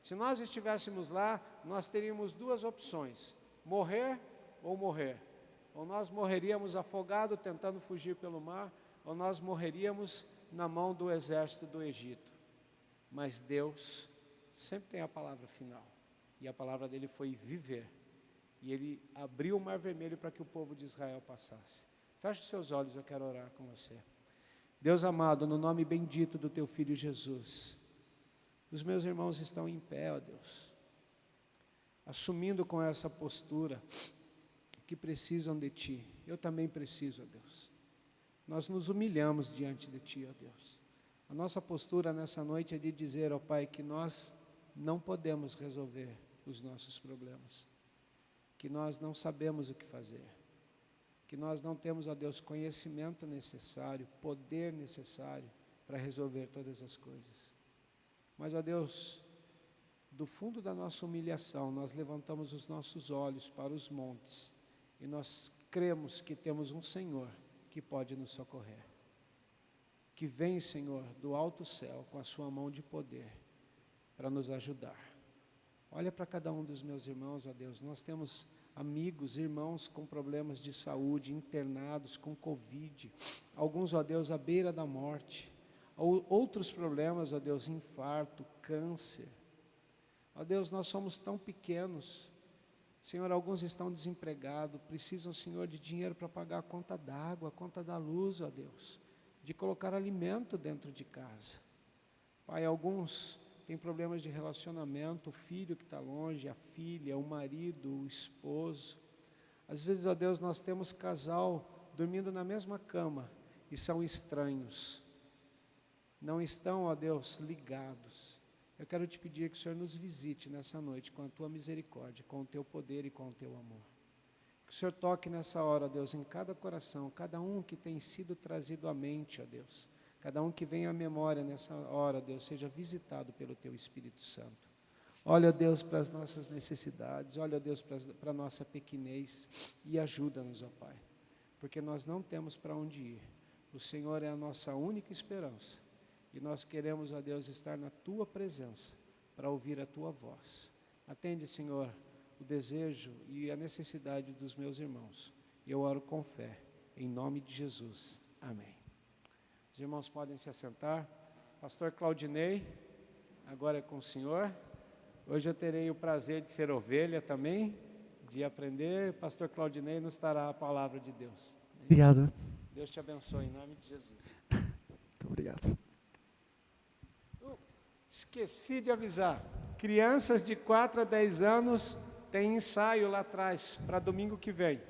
Se nós estivéssemos lá, nós teríamos duas opções: morrer ou morrer. Ou nós morreríamos afogado tentando fugir pelo mar, ou nós morreríamos na mão do exército do Egito. Mas Deus sempre tem a palavra final. E a palavra dele foi viver. E ele abriu o mar vermelho para que o povo de Israel passasse. Feche os seus olhos, eu quero orar com você. Deus amado, no nome bendito do teu Filho Jesus, os meus irmãos estão em pé, ó Deus, assumindo com essa postura que precisam de Ti. Eu também preciso, ó Deus. Nós nos humilhamos diante de Ti, ó Deus. A nossa postura nessa noite é de dizer, ó Pai, que nós não podemos resolver os nossos problemas, que nós não sabemos o que fazer, que nós não temos, ó Deus, conhecimento necessário, poder necessário para resolver todas as coisas. Mas, ó Deus, do fundo da nossa humilhação, nós levantamos os nossos olhos para os montes e nós cremos que temos um Senhor que pode nos socorrer, que vem, Senhor, do alto céu com a sua mão de poder para nos ajudar. Olha para cada um dos meus irmãos, ó Deus, nós temos amigos, irmãos com problemas de saúde, internados com Covid, alguns, ó Deus, à beira da morte, outros problemas, ó Deus, infarto, câncer. Ó Deus, nós somos tão pequenos, Senhor, alguns estão desempregados, precisam, Senhor, de dinheiro para pagar a conta d'água, a conta da luz, ó Deus, de colocar alimento dentro de casa. Pai, alguns têm problemas de relacionamento, o filho que está longe, a filha, o marido, o esposo. Às vezes, ó Deus, nós temos casal dormindo na mesma cama e são estranhos. Não estão, ó Deus, ligados. Eu quero te pedir que o Senhor nos visite nessa noite com a Tua misericórdia, com o Teu poder e com o Teu amor. Que o Senhor toque nessa hora, ó Deus, em cada coração, cada um que tem sido trazido à mente, ó Deus. Cada um que vem à memória nessa hora, Deus, seja visitado pelo Teu Espírito Santo. Olha, Deus, para as nossas necessidades, olha, Deus, para a nossa pequenez e ajuda-nos, ó Pai, porque nós não temos para onde ir. O Senhor é a nossa única esperança e nós queremos, ó Deus, estar na Tua presença para ouvir a Tua voz. Atende, Senhor, o desejo e a necessidade dos meus irmãos. Eu oro com fé, em nome de Jesus. Amém. Os irmãos podem se assentar. Pastor Claudinei, agora é com o senhor. Hoje eu terei o prazer de ser ovelha também, de aprender. Pastor Claudinei nos dará a palavra de Deus. Obrigado. Deus te abençoe, em nome de Jesus. Muito obrigado. Esqueci de avisar. Crianças de 4 a 10 anos têm ensaio lá atrás, para domingo que vem.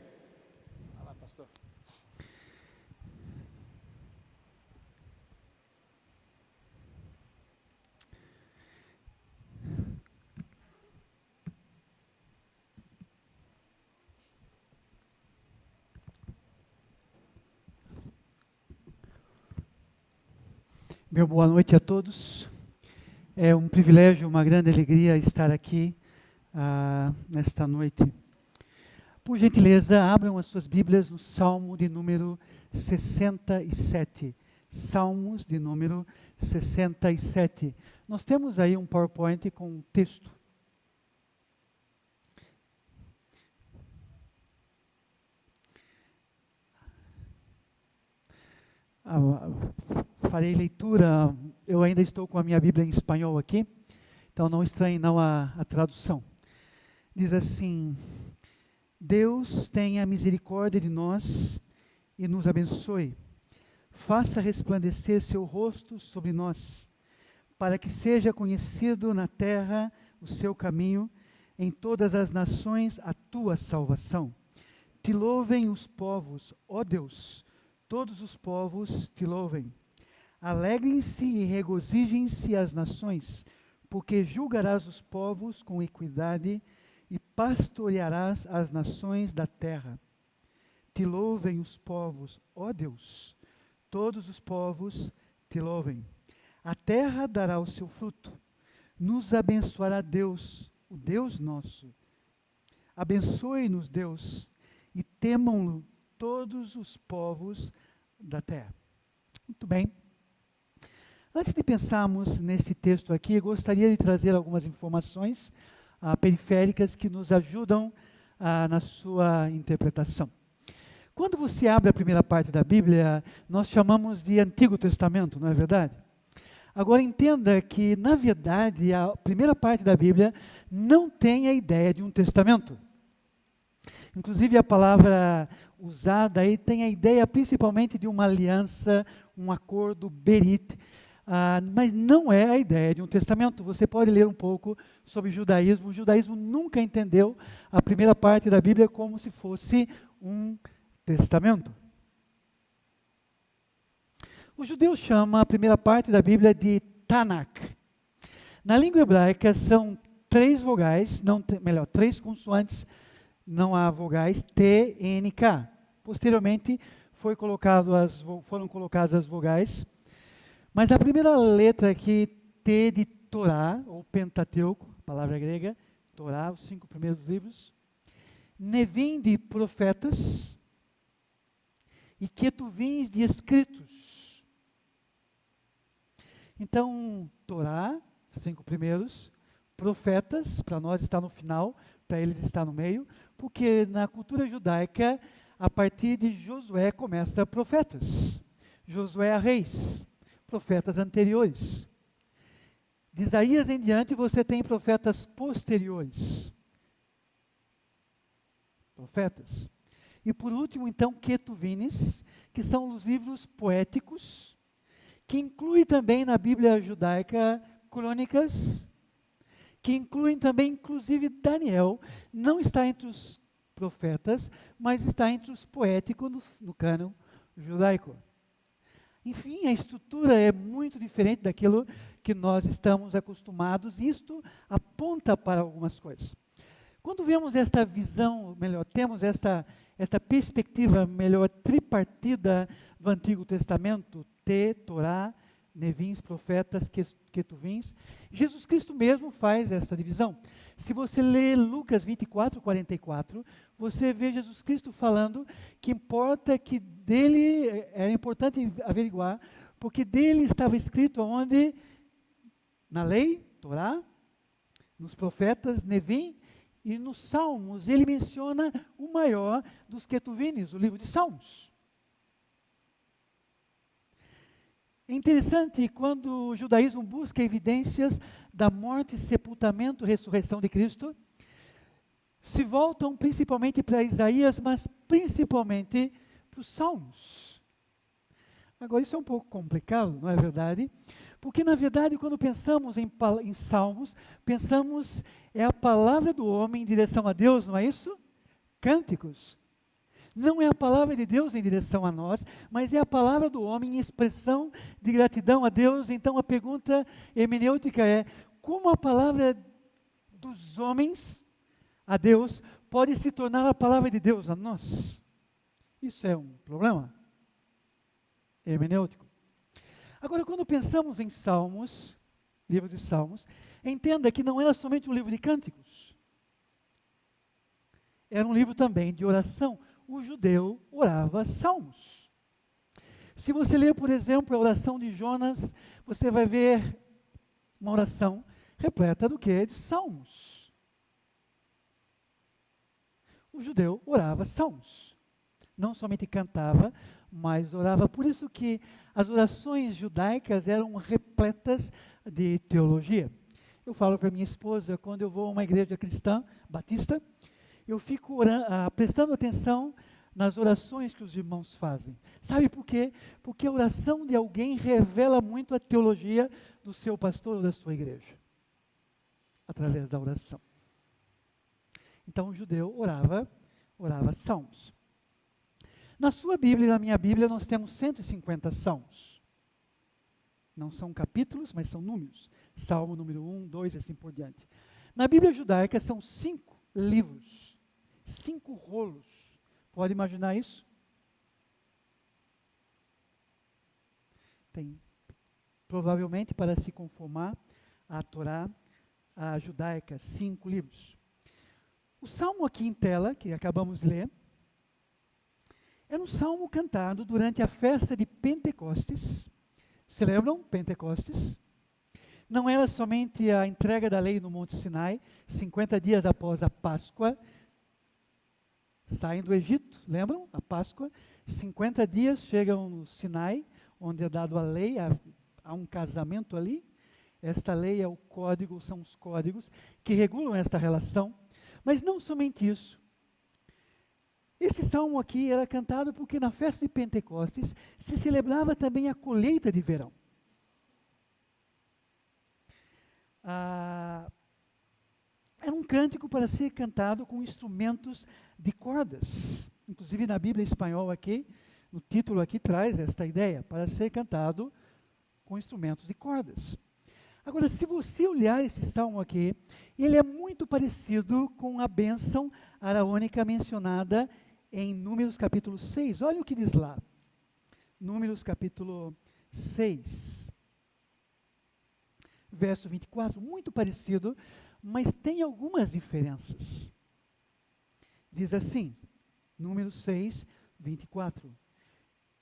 Vai lá, pastor. Meu boa noite a todos. É um privilégio, uma grande alegria estar aqui nesta noite. Por gentileza, abram as suas Bíblias no Salmo de número 67. Salmos de número 67. Nós temos aí um PowerPoint com um texto. Farei leitura, eu ainda estou com a minha Bíblia em espanhol aqui, então não estranhe não a tradução. Diz assim: Deus tenha misericórdia de nós e nos abençoe. Faça resplandecer seu rosto sobre nós, para que seja conhecido na terra o seu caminho, em todas as nações a tua salvação. Te louvem os povos, ó Deus, todos os povos te louvem. Alegrem-se e regozijem-se as nações, porque julgarás os povos com equidade e pastorearás as nações da terra. Te louvem os povos, ó Deus, todos os povos te louvem. A terra dará o seu fruto, nos abençoará Deus, o Deus nosso. Abençoe-nos, Deus, e temam-no todos os povos da terra. Muito bem. Antes de pensarmos nesse texto aqui, eu gostaria de trazer algumas informações periféricas que nos ajudam na sua interpretação. Quando você abre a primeira parte da Bíblia, nós chamamos de Antigo Testamento, não é verdade? Agora entenda que, na verdade, a primeira parte da Bíblia não tem a ideia de um testamento. Inclusive a palavra usada aí tem a ideia principalmente de uma aliança, um acordo, berit, mas não é a ideia de um testamento. Você pode ler um pouco sobre o judaísmo nunca entendeu a primeira parte da Bíblia como se fosse um testamento. O judeu chama a primeira parte da Bíblia de Tanakh. Na língua hebraica são 3 vogais, três consoantes, não há vogais, T, N, K. Posteriormente foram colocadas as vogais. Mas a primeira letra aqui, T de Torá, ou Pentateuco, palavra grega, Torá, os 5 primeiros livros. Nevim de profetas. E Ketuvins de escritos. Então, Torá, 5 primeiros. Profetas, para nós está no final, para eles está no meio. Porque na cultura judaica, a partir de Josué começa profetas. Josué a reis. Profetas anteriores. De Isaías em diante você tem profetas posteriores. Profetas. E por último, então, Ketuvines, que são os livros poéticos, que inclui também na Bíblia judaica crônicas, que incluem também, inclusive, Daniel, não está entre os profetas, mas está entre os poéticos no cânon judaico. Enfim, a estrutura é muito diferente daquilo que nós estamos acostumados. Isto aponta para algumas coisas. Quando vemos esta visão, temos esta perspectiva tripartida do Antigo Testamento, Torá, Nevins, profetas, Ketuvins, Jesus Cristo mesmo faz esta divisão. Se você ler Lucas 24, 44, você vê Jesus Cristo falando que era importante averiguar, porque dele estava escrito onde? Na lei, Torá, nos profetas, Nevim, e nos Salmos, ele menciona o maior dos Ketuvines, o livro de Salmos. É interessante quando o judaísmo busca evidências da morte, sepultamento e ressurreição de Cristo, se voltam principalmente para Isaías, mas principalmente para os Salmos. Agora, isso é um pouco complicado, não é verdade? Porque, na verdade, quando pensamos em Salmos, pensamos a palavra do homem em direção a Deus, não é isso? Cânticos. Não é a palavra de Deus em direção a nós, mas é a palavra do homem em expressão de gratidão a Deus. Então a pergunta hermenêutica é: como a palavra dos homens a Deus pode se tornar a palavra de Deus a nós? Isso é um problema hermenêutico. Agora, quando pensamos em Salmos, livro de Salmos, entenda que não era somente um livro de cânticos. Era um livro também de oração. O judeu orava salmos. Se você ler, por exemplo, a oração de Jonas, você vai ver uma oração repleta do quê? De salmos. O judeu orava salmos. Não somente cantava, mas orava. Por isso que as orações judaicas eram repletas de teologia. Eu falo para minha esposa, quando eu vou a uma igreja cristã, batista, eu fico prestando atenção nas orações que os irmãos fazem. Sabe por quê? Porque a oração de alguém revela muito a teologia do seu pastor ou da sua igreja. Através da oração. Então o judeu orava salmos. Na sua Bíblia e na minha Bíblia nós temos 150 salmos. Não são capítulos, mas são números. Salmo número 1, 2 e assim por diante. Na Bíblia judaica são 5 livros. 5 rolos. Pode imaginar isso? Tem, provavelmente, para se conformar à Torá, a judaica, 5 livros. O salmo aqui em tela, que acabamos de ler, era um salmo cantado durante a festa de Pentecostes, Se lembram? Pentecostes. Não era somente a entrega da lei no Monte Sinai, 50 dias após a Páscoa, saem do Egito, lembram? A Páscoa, 50 dias chegam no Sinai, onde é dado a lei, há um casamento ali. Esta lei é o código, são os códigos que regulam esta relação. Mas não somente isso. Este salmo aqui era cantado porque na festa de Pentecostes se celebrava também a colheita de verão. Era um cântico para ser cantado com instrumentos de cordas. Inclusive na Bíblia espanhola aqui, no título aqui traz esta ideia, para ser cantado com instrumentos de cordas. Agora, se você olhar esse salmo aqui, ele é muito parecido com a bênção araônica mencionada em Números capítulo 6. Olha o que diz lá. Números capítulo 6. Verso 24, muito parecido, mas tem algumas diferenças. Diz assim, Números 6, 24.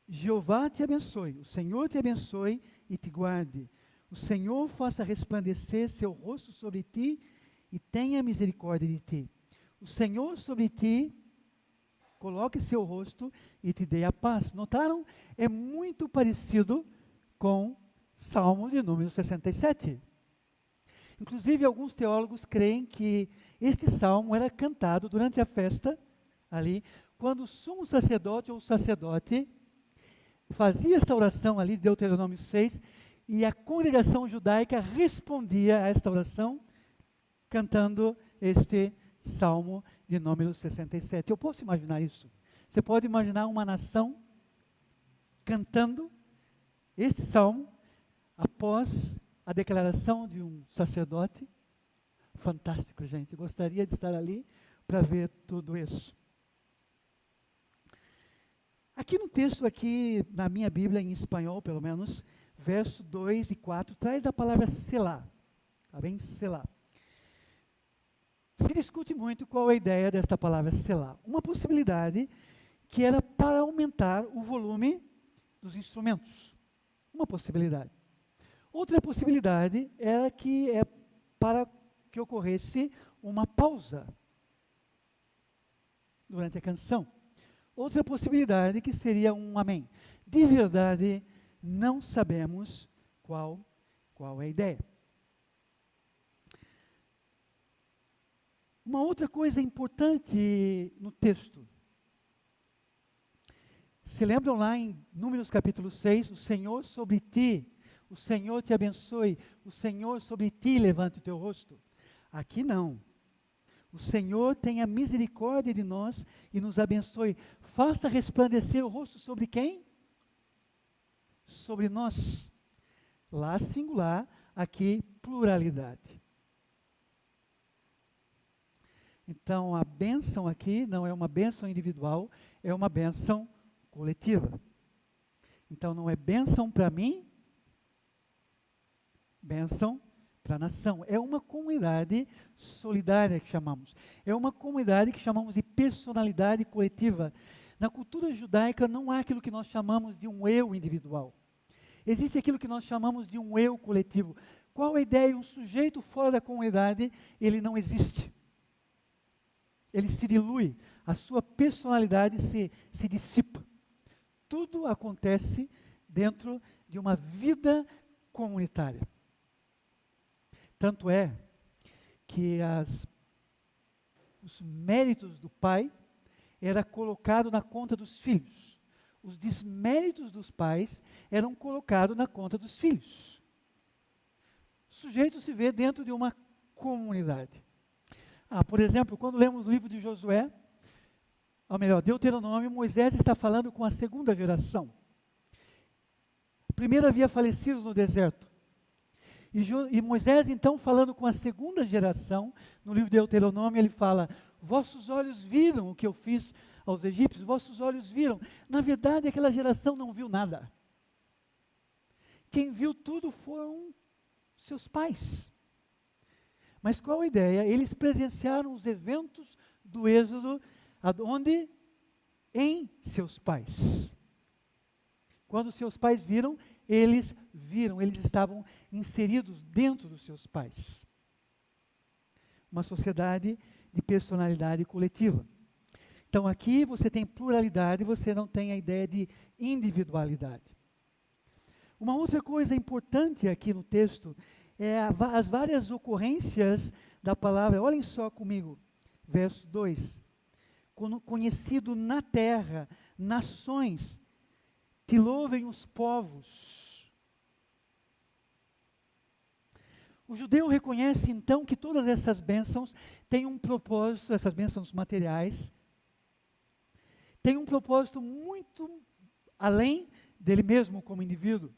Jeová te abençoe, o Senhor te abençoe e te guarde. O Senhor faça resplandecer seu rosto sobre ti e tenha misericórdia de ti. O Senhor sobre ti coloque seu rosto e te dê a paz. Notaram? É muito parecido com Salmo de número 67. Inclusive, alguns teólogos creem que este salmo era cantado durante a festa, ali, quando o sumo sacerdote ou sacerdote fazia esta oração ali, Deuteronômio 6, e a congregação judaica respondia a esta oração, cantando este salmo de número 67. Eu posso imaginar isso. Você pode imaginar uma nação cantando este salmo, após a declaração de um sacerdote. Fantástico, gente. Gostaria de estar ali para ver tudo isso. Aqui no texto, aqui na minha Bíblia, em espanhol pelo menos, verso 2 e 4, traz a palavra selá. Tá bem? Selá. Se discute muito qual é a ideia desta palavra selá. Uma possibilidade que era para aumentar o volume dos instrumentos. Uma possibilidade. Outra possibilidade era que é para que ocorresse uma pausa durante a canção. Outra possibilidade que seria um amém. De verdade, não sabemos qual é a ideia. Uma outra coisa importante no texto. Se lembram lá em Números capítulo 6, o Senhor sobre ti, o Senhor te abençoe, o Senhor sobre ti levante o teu rosto. Aqui não. O Senhor tenha misericórdia de nós e nos abençoe. Faça resplandecer o rosto sobre quem? Sobre nós. Lá singular, aqui pluralidade. Então a bênção aqui não é uma bênção individual, é uma bênção coletiva. Então não é bênção para mim, bênção para a nação. É uma comunidade solidária que chamamos. É uma comunidade que chamamos de personalidade coletiva. Na cultura judaica não há aquilo que nós chamamos de um eu individual. Existe aquilo que nós chamamos de um eu coletivo. Qual a ideia? Um sujeito fora da comunidade, ele não existe. Ele se dilui, a sua personalidade se dissipa. Tudo acontece dentro de uma vida comunitária. Tanto é que os méritos do pai era colocado na conta dos filhos. Os desméritos dos pais eram colocados na conta dos filhos. O sujeito se vê dentro de uma comunidade. Por exemplo, quando lemos o livro de Josué, ou melhor, Deuteronômio, Moisés está falando com a segunda geração. A primeira havia falecido no deserto. E Moisés, então, falando com a segunda geração, no livro de Deuteronômio, ele fala: vossos olhos viram o que eu fiz aos egípcios, vossos olhos viram. Na verdade, aquela geração não viu nada. Quem viu tudo foram seus pais. Mas qual a ideia? Eles presenciaram os eventos do Êxodo, em seus pais. Quando seus pais viram, eles viram, eles estavam inseridos dentro dos seus pais. Uma sociedade de personalidade coletiva. Então aqui você tem pluralidade, você não tem a ideia de individualidade. Uma outra coisa importante aqui no texto é as várias ocorrências da palavra. Olhem só comigo, verso 2. Conhecido na terra, nações, te louvem os povos. O judeu reconhece então que todas essas bênçãos têm um propósito, essas bênçãos materiais, têm um propósito muito além dele mesmo como indivíduo.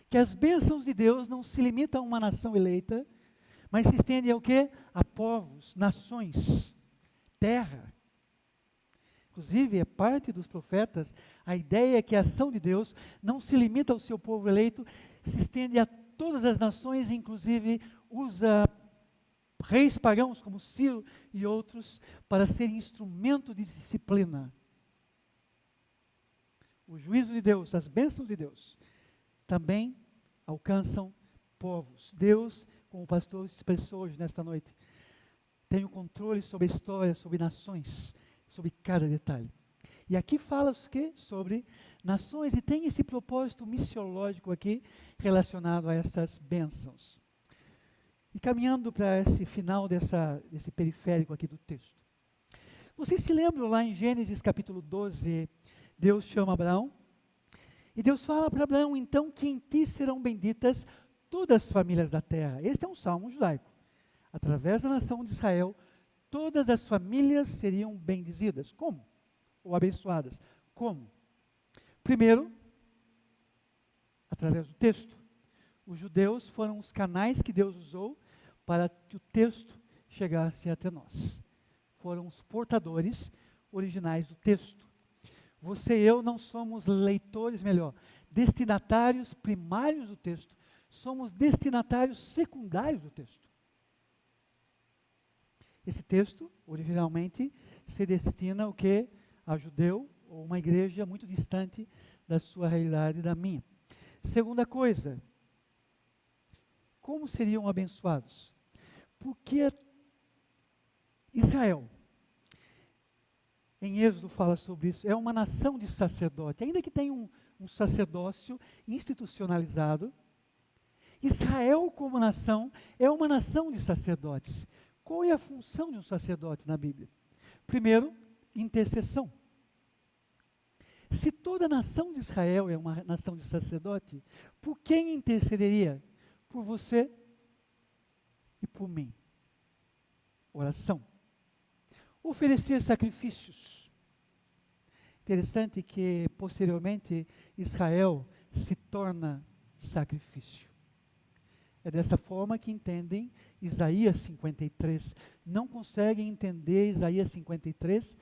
Que as bênçãos de Deus não se limitam a uma nação eleita, mas se estendem ao quê? A povos, nações, terra. Inclusive, é parte dos profetas, a ideia é que a ação de Deus não se limita ao seu povo eleito, se estende a todas as nações, inclusive usa reis pagãos como Ciro e outros para serem instrumento de disciplina. O juízo de Deus, as bênçãos de Deus, também alcançam povos. Deus, como o pastor expressou hoje nesta noite, tem o controle sobre a história, sobre nações, sobre cada detalhe. E aqui fala o quê? Sobre nações, e tem esse propósito missiológico aqui relacionado a essas bênçãos. E caminhando para esse final desse periférico aqui do texto. Vocês se lembram lá em Gênesis capítulo 12, Deus chama Abraão, e Deus fala para Abraão, então, que em ti serão benditas todas as famílias da terra. Este é um salmo judaico. Através da nação de Israel, todas as famílias seriam bendizidas. Como? Ou abençoadas. Como? Primeiro, através do texto. Os judeus foram os canais que Deus usou para que o texto chegasse até nós. Foram os portadores originais do texto. Você e eu não somos leitores, destinatários primários do texto. Somos destinatários secundários do texto. Esse texto, originalmente, se destina ao quê? A judeu, ou uma igreja muito distante da sua realidade e da minha. Segunda coisa, como seriam abençoados? Porque Israel, em Êxodo fala sobre isso, é uma nação de sacerdote, ainda que tenha um sacerdócio institucionalizado, Israel como nação é uma nação de sacerdotes. Qual é a função de um sacerdote na Bíblia? Primeiro, intercessão. Se toda a nação de Israel é uma nação de sacerdote, por quem intercederia? Por você e por mim. Oração. Oferecer sacrifícios. Interessante que, posteriormente, Israel se torna sacrifício. É dessa forma que entendem Isaías 53. Não conseguem entender Isaías 53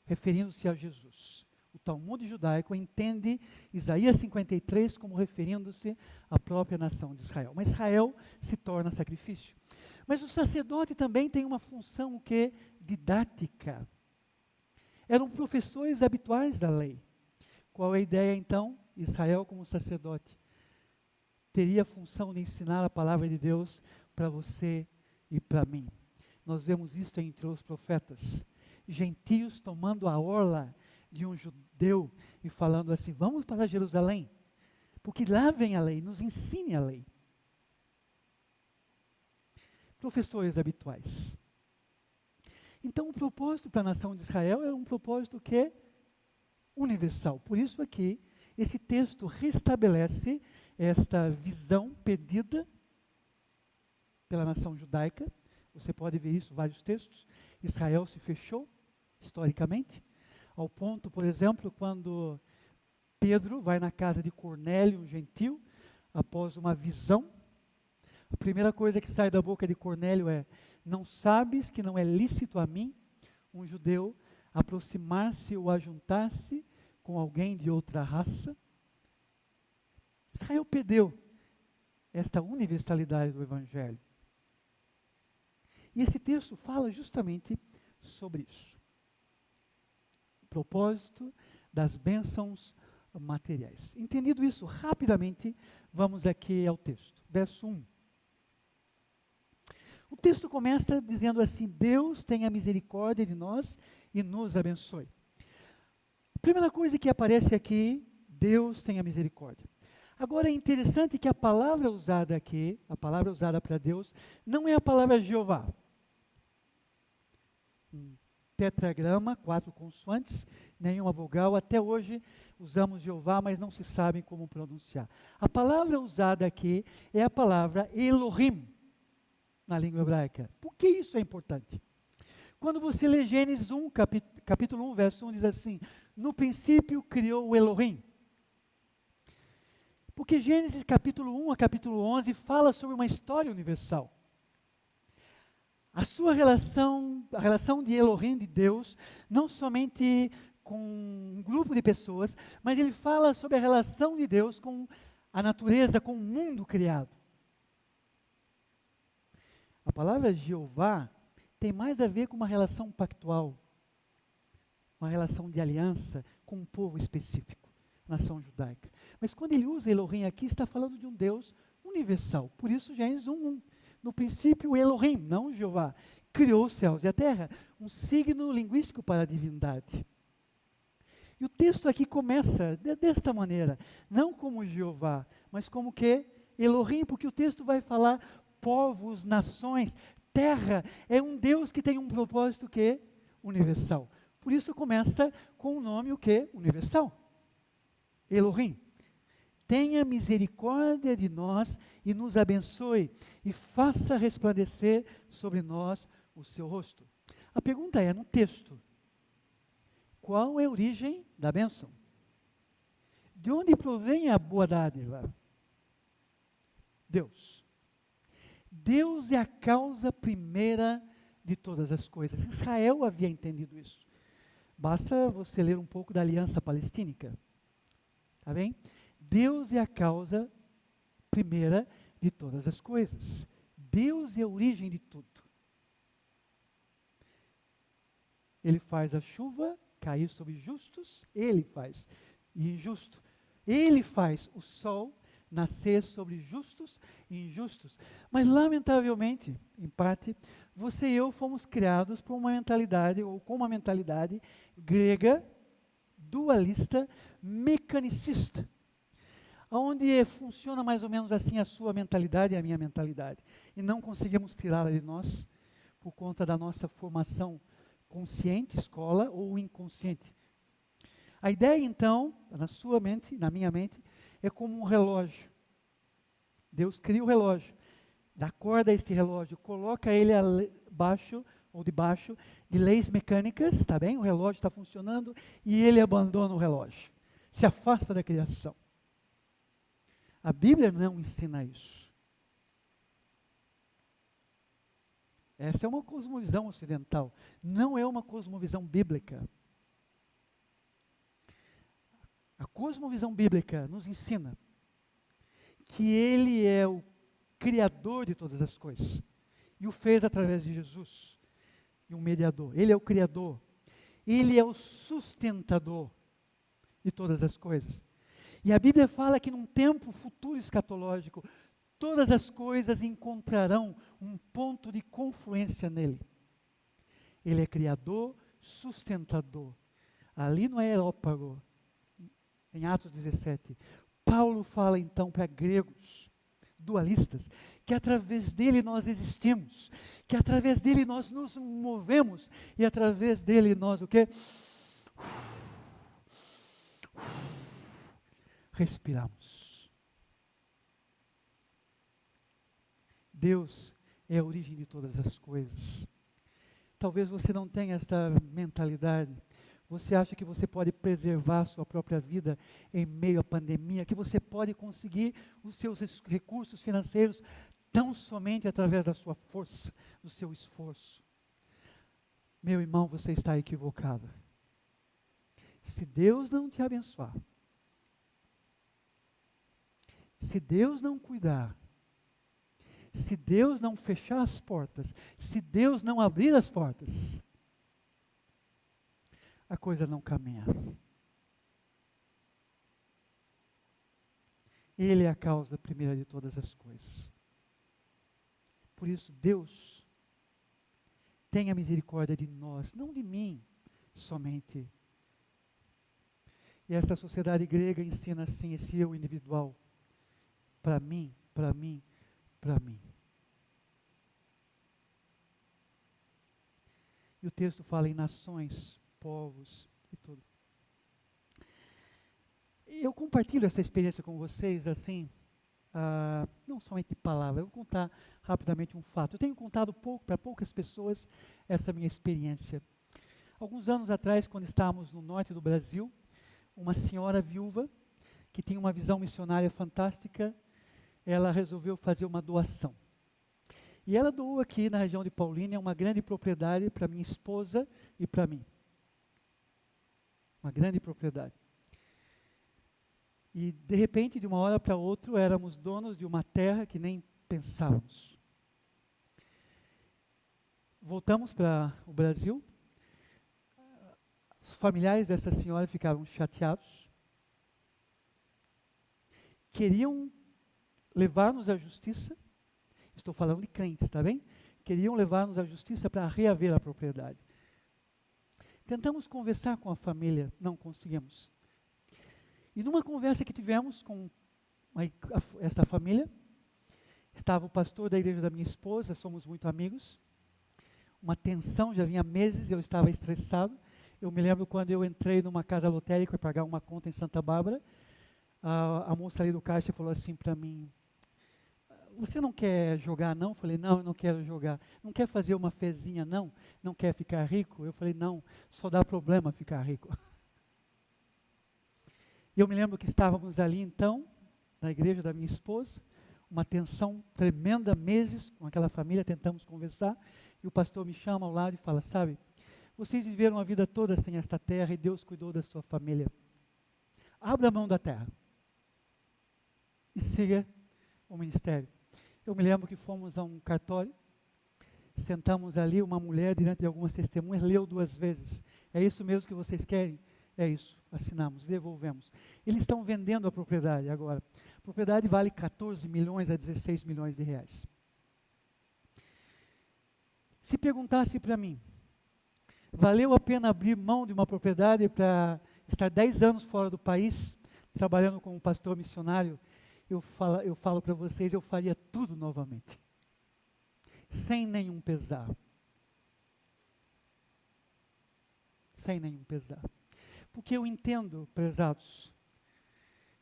referindo-se a Jesus. O Talmud judaico entende Isaías 53 como referindo-se à própria nação de Israel. Mas Israel se torna sacrifício. Mas o sacerdote também tem uma função que é didática. Eram professores habituais da lei. Qual é a ideia então? Israel como sacerdote teria a função de ensinar a palavra de Deus para você e para mim. Nós vemos isso entre os profetas. Gentios tomando a orla de um judeu e falando assim, vamos para Jerusalém, porque lá vem a lei, nos ensine a lei. Professores habituais. Então o propósito para a nação de Israel era um propósito que é universal. Por isso aqui, esse texto restabelece esta visão perdida pela nação judaica. Você pode ver isso em vários textos. Israel se fechou, historicamente, ao ponto, por exemplo, quando Pedro vai na casa de Cornélio, um gentil, após uma visão, a primeira coisa que sai da boca de Cornélio é, não sabes que não é lícito a mim, um judeu, aproximar-se ou ajuntar-se com alguém de outra raça? Israel perdeu esta universalidade do Evangelho. E esse texto fala justamente sobre isso. O propósito das bênçãos materiais. Entendido isso, rapidamente, vamos aqui ao texto. Verso 1. O texto começa dizendo assim: Deus tenha misericórdia de nós e nos abençoe. A primeira coisa que aparece aqui, Deus tenha misericórdia. Agora é interessante que a palavra usada aqui, a palavra usada para Deus, não é a palavra Jeová. Um tetragrama, 4 consoantes, nenhuma vogal. Até hoje usamos Jeová, mas não se sabe como pronunciar. A palavra usada aqui é a palavra Elohim, na língua hebraica. Por que isso é importante? Quando você lê Gênesis 1, capítulo 1, verso 1, diz assim: no princípio criou o Elohim. Porque Gênesis capítulo 1 a capítulo 11 fala sobre uma história universal. A sua relação, a relação de Elohim, de Deus, não somente com um grupo de pessoas, mas ele fala sobre a relação de Deus com a natureza, com o mundo criado. A palavra Jeová tem mais a ver com uma relação pactual, uma relação de aliança com um povo específico, nação judaica. Mas quando ele usa Elohim aqui, está falando de um Deus universal. Por isso, Gênesis 1:1. No princípio, Elohim, não Jeová, criou os céus e a terra, um signo linguístico para a divindade. E o texto aqui começa desta maneira, não como Jeová, mas como que Elohim, porque o texto vai falar povos, nações, terra. É um Deus que tem um propósito que é universal. Por isso começa com o nome o que? Universal. Elohim. Tenha misericórdia de nós e nos abençoe e faça resplandecer sobre nós o seu rosto. A pergunta é, no texto, qual é a origem da bênção? De onde provém a boa dádiva? Deus. Deus é a causa primeira de todas as coisas. Israel havia entendido isso. Basta você ler um pouco da Aliança Palestínica. Tá bem? Deus é a causa primeira de todas as coisas. Deus é a origem de tudo. Ele faz a chuva cair sobre justos, ele faz, e injusto. Ele faz o sol nascer sobre justos e injustos. Mas, lamentavelmente, em parte, você e eu fomos criados por uma mentalidade, ou com uma mentalidade grega, dualista, mecanicista. Onde funciona mais ou menos assim a sua mentalidade e a minha mentalidade. E não conseguimos tirá-la de nós por conta da nossa formação consciente, escola, ou inconsciente. A ideia, então, na sua mente, na minha mente, é como um relógio. Deus cria o relógio, dá corda a este relógio, coloca ele abaixo ou debaixo de leis mecânicas, tá bem? O relógio está funcionando e ele abandona o relógio. Se afasta da criação. A Bíblia não ensina isso. Essa é uma cosmovisão ocidental, não é uma cosmovisão bíblica. A cosmovisão bíblica nos ensina que Ele é o Criador de todas as coisas e o fez através de Jesus, e um mediador. Ele é o Criador, Ele é o sustentador de todas as coisas. E a Bíblia fala que num tempo futuro escatológico, todas as coisas encontrarão um ponto de confluência nele. Ele é Criador, sustentador. Ali no Areópago, em Atos 17, Paulo fala então para gregos, dualistas, que através dele nós existimos, que através dele nós nos movemos, e através dele nós o quê? Respiramos. Deus é a origem de todas as coisas. Talvez você não tenha esta mentalidade. Você acha que você pode preservar sua própria vida em meio à pandemia, que você pode conseguir os seus recursos financeiros tão somente através da sua força, do seu esforço. Meu irmão, você está equivocado. Se Deus não te abençoar, se Deus não cuidar, se Deus não fechar as portas, se Deus não abrir as portas, a coisa não caminha. Ele é a causa primeira de todas as coisas. Por isso, Deus tenha misericórdia de nós, não de mim somente. E essa sociedade grega ensina assim, esse eu individual. Para mim, para mim, para mim. E o texto fala em nações, povos e tudo. Eu compartilho essa experiência com vocês, assim, não somente de palavra, eu vou contar rapidamente um fato. Eu tenho contado para poucas pessoas essa minha experiência. Alguns anos atrás, quando estávamos no norte do Brasil, uma senhora viúva, que tinha uma visão missionária fantástica, ela resolveu fazer uma doação. E ela doou aqui na região de Paulínia uma grande propriedade para minha esposa e para mim. Uma grande propriedade. E de repente, de uma hora para outra, éramos donos de uma terra que nem pensávamos. Voltamos para o Brasil. Os familiares dessa senhora ficaram chateados. Queriam levar-nos à justiça. Estou falando de crentes, tá bem? Queriam levar-nos à justiça para reaver a propriedade. Tentamos conversar com a família, não conseguimos. E numa conversa que tivemos com essa família, estava o pastor da igreja da minha esposa, somos muito amigos. Uma tensão, já vinha meses, eu estava estressado. Eu me lembro quando eu entrei numa casa lotérica para pagar uma conta em Santa Bárbara, a moça ali do caixa falou assim para mim: você não quer jogar não? Eu falei: não, eu não quero jogar. Não quer fazer uma fezinha não? Não quer ficar rico? Eu falei: não, só dá problema ficar rico. E eu me lembro que estávamos ali então, na igreja da minha esposa, uma tensão tremenda, meses, com aquela família, tentamos conversar, e o pastor me chama ao lado e fala: sabe, vocês viveram a vida toda sem esta terra e Deus cuidou da sua família. Abra a mão da terra e siga o ministério. Eu me lembro que fomos a um cartório, sentamos ali, uma mulher, diante de algumas testemunhas, leu 2 vezes. É isso mesmo que vocês querem? É isso, assinamos, devolvemos. Eles estão vendendo a propriedade agora. A propriedade vale 14 milhões a 16 milhões de reais. Se perguntasse para mim, valeu a pena abrir mão de uma propriedade para estar 10 anos fora do país, trabalhando como pastor missionário, eu falo para vocês, eu faria tudo novamente. Sem nenhum pesar. Sem nenhum pesar. Porque eu entendo, prezados,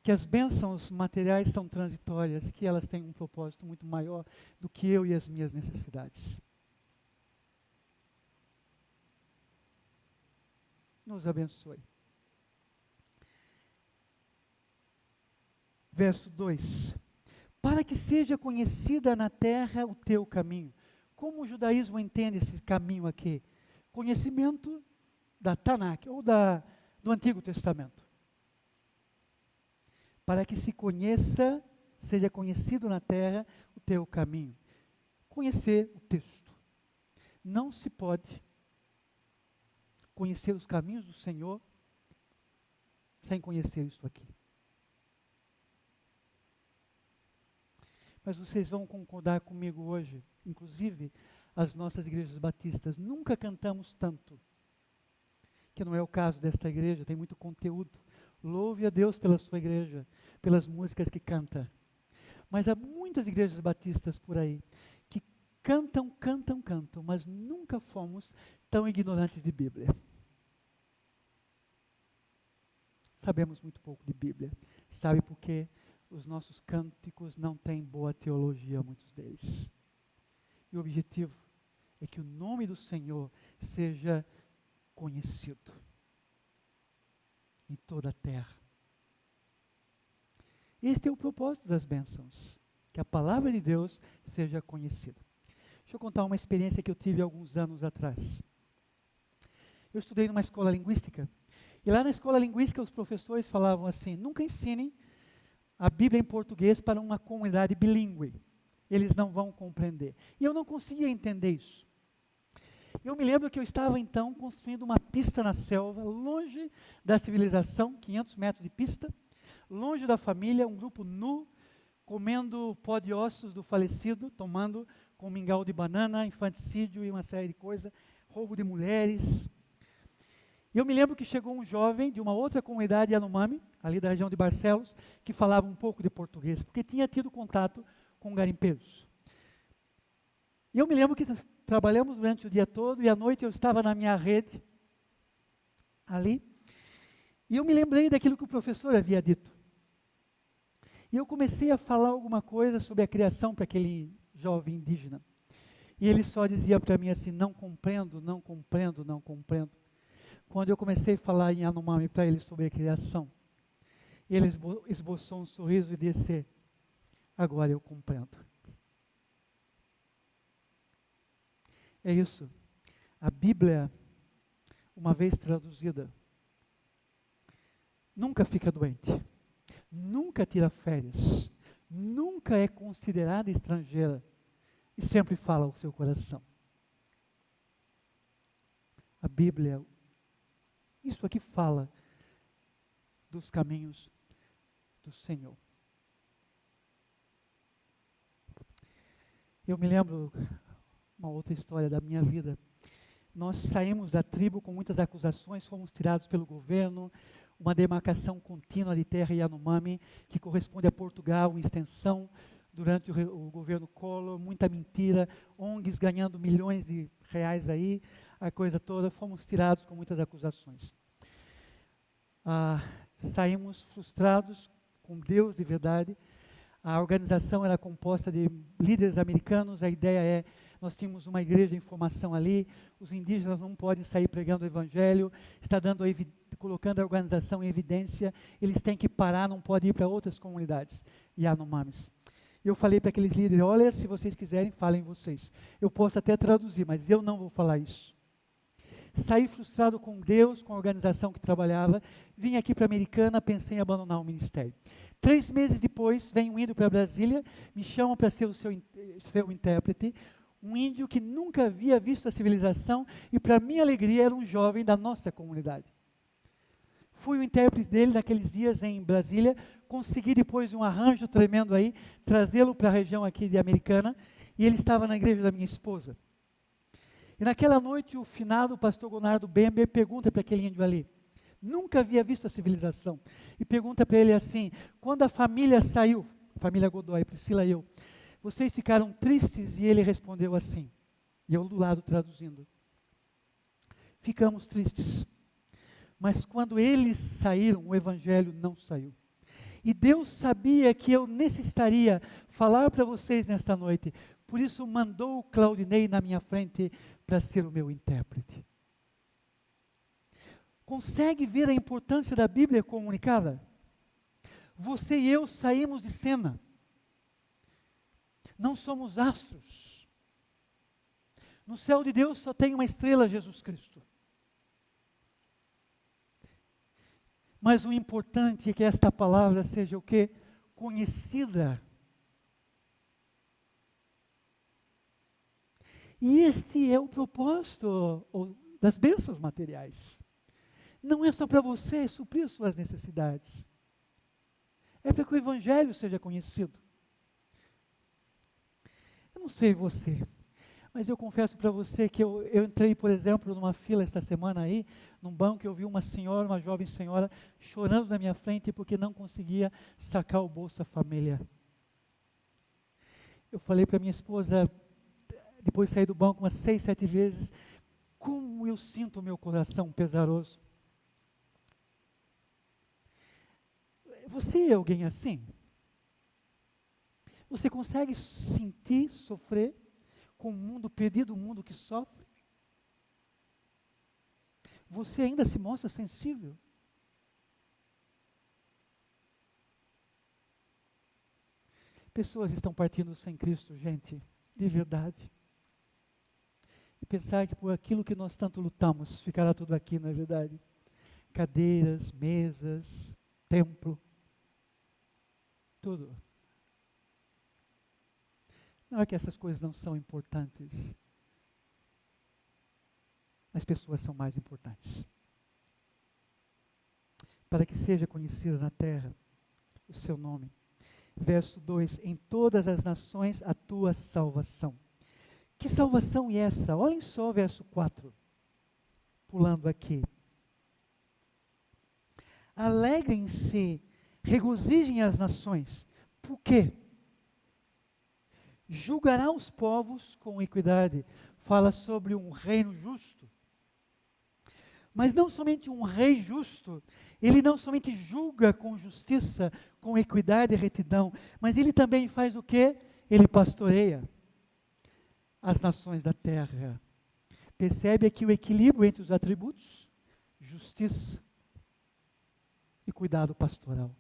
que as bênçãos materiais são transitórias, que elas têm um propósito muito maior do que eu e as minhas necessidades. Nos abençoe. Verso 2. Para que seja conhecida na terra o teu caminho. Como o judaísmo entende esse caminho aqui? Conhecimento da Tanakh, ou do Antigo Testamento. Para que se conheça, seja conhecido na terra o teu caminho. Conhecer o texto. Não se pode conhecer os caminhos do Senhor sem conhecer isso aqui. Mas vocês vão concordar comigo hoje, inclusive as nossas igrejas batistas, nunca cantamos tanto, que não é o caso desta igreja, tem muito conteúdo. Louve a Deus pela sua igreja, pelas músicas que canta. Mas há muitas igrejas batistas por aí, que cantam, mas nunca fomos tão ignorantes de Bíblia. Sabemos muito pouco de Bíblia. Sabe por quê? Os nossos cânticos não têm boa teologia, muitos deles. E o objetivo é que o nome do Senhor seja conhecido em toda a terra. Este é o propósito das bênçãos, que a palavra de Deus seja conhecida. Deixa eu contar uma experiência que eu tive alguns anos atrás. Eu estudei numa escola linguística, e lá na escola linguística os professores falavam assim: nunca ensinem a Bíblia em português para uma comunidade bilíngue. Eles não vão compreender. E eu não conseguia entender isso. Eu me lembro que eu estava então construindo uma pista na selva, longe da civilização, 500 metros de pista, longe da família, um grupo nu, comendo pó de ossos do falecido, tomando com mingau de banana, infanticídio e uma série de coisas, roubo de mulheres. E eu me lembro que chegou um jovem de uma outra comunidade Yanomami, ali da região de Barcelos, que falava um pouco de português, porque tinha tido contato com garimpeiros. E eu me lembro que trabalhamos durante o dia todo e à noite eu estava na minha rede, ali, e eu me lembrei daquilo que o professor havia dito. E eu comecei a falar alguma coisa sobre a criação para aquele jovem indígena. E ele só dizia para mim assim, não compreendo, não compreendo, não compreendo. Quando eu comecei a falar em Yanomami para ele sobre a criação, ele esboçou um sorriso e disse, agora eu compreendo. É isso. A Bíblia, uma vez traduzida, nunca fica doente, nunca tira férias, nunca é considerada estrangeira e sempre fala ao seu coração. A Bíblia, isso aqui fala dos caminhos do Senhor. Eu me lembro uma outra história da minha vida. Nós saímos da tribo com muitas acusações, fomos tirados pelo governo, uma demarcação contínua de terra Yanomami, que corresponde a Portugal, em extensão, durante o governo Collor, muita mentira, ONGs ganhando milhões de reais aí, a coisa toda, fomos tirados com muitas acusações. Saímos frustrados com Deus de verdade. A organização era composta de líderes americanos, a ideia é, nós tínhamos uma igreja em formação ali, os indígenas não podem sair pregando o evangelho, está colocando a organização em evidência, eles têm que parar, não podem ir para outras comunidades, Yanomamis. Eu falei para aqueles líderes, olha, se vocês quiserem, falem vocês. Eu posso até traduzir, mas eu não vou falar isso. Saí frustrado com Deus, com a organização que trabalhava, vim aqui para a Americana, pensei em abandonar o ministério. 3 meses depois, venho indo para Brasília, me chamam para ser o seu intérprete, um índio que nunca havia visto a civilização e, para minha alegria, era um jovem da nossa comunidade. Fui o intérprete dele naqueles dias em Brasília, consegui depois de um arranjo tremendo aí, trazê-lo para a região aqui de Americana, e ele estava na igreja da minha esposa. E naquela noite o finado pastor Gonardo Bember pergunta para aquele índio ali, nunca havia visto a civilização, e pergunta para ele assim, quando a família saiu, a família Godoy, Priscila e eu, vocês ficaram tristes? E ele respondeu assim, e eu do lado traduzindo, ficamos tristes, mas quando eles saíram, o evangelho não saiu. E Deus sabia que eu necessitaria falar para vocês nesta noite, por isso mandou o Claudinei na minha frente para ser o meu intérprete. Consegue ver a importância da Bíblia comunicada? Você e eu saímos de cena. Não somos astros. No céu de Deus só tem uma estrela, Jesus Cristo. Mas o importante é que esta palavra seja o quê? Conhecida. E este é o propósito das bênçãos materiais. Não é só para você suprir suas necessidades. É para que o Evangelho seja conhecido. Eu não sei você, mas eu confesso para você que eu entrei, por exemplo, numa fila esta semana aí, num banco, eu vi uma senhora, uma jovem senhora, chorando na minha frente porque não conseguia sacar o Bolsa Família. Eu falei para minha esposa, depois de sair do banco umas 6, 7 vezes, como eu sinto o meu coração pesaroso. Você é alguém assim? Você consegue sentir, sofrer com o mundo perdido, o mundo que sofre? Você ainda se mostra sensível? Pessoas estão partindo sem Cristo, gente, de verdade. E pensar que por aquilo que nós tanto lutamos, ficará tudo aqui, não é verdade? Cadeiras, mesas, templo, tudo. Não é que essas coisas não são importantes. As pessoas são mais importantes. Para que seja conhecida na terra seu nome. Verso 2: em todas as nações a tua salvação. Que salvação é essa? Olhem só o verso 4. Pulando aqui. Alegrem-se, regozijem as nações. Por quê? Julgará os povos com equidade. Fala sobre um reino justo. Mas não somente um rei justo, ele não somente julga com justiça, com equidade e retidão, mas ele também faz o quê? Ele pastoreia as nações da terra. Percebe aqui o equilíbrio entre os atributos? Justiça e cuidado pastoral.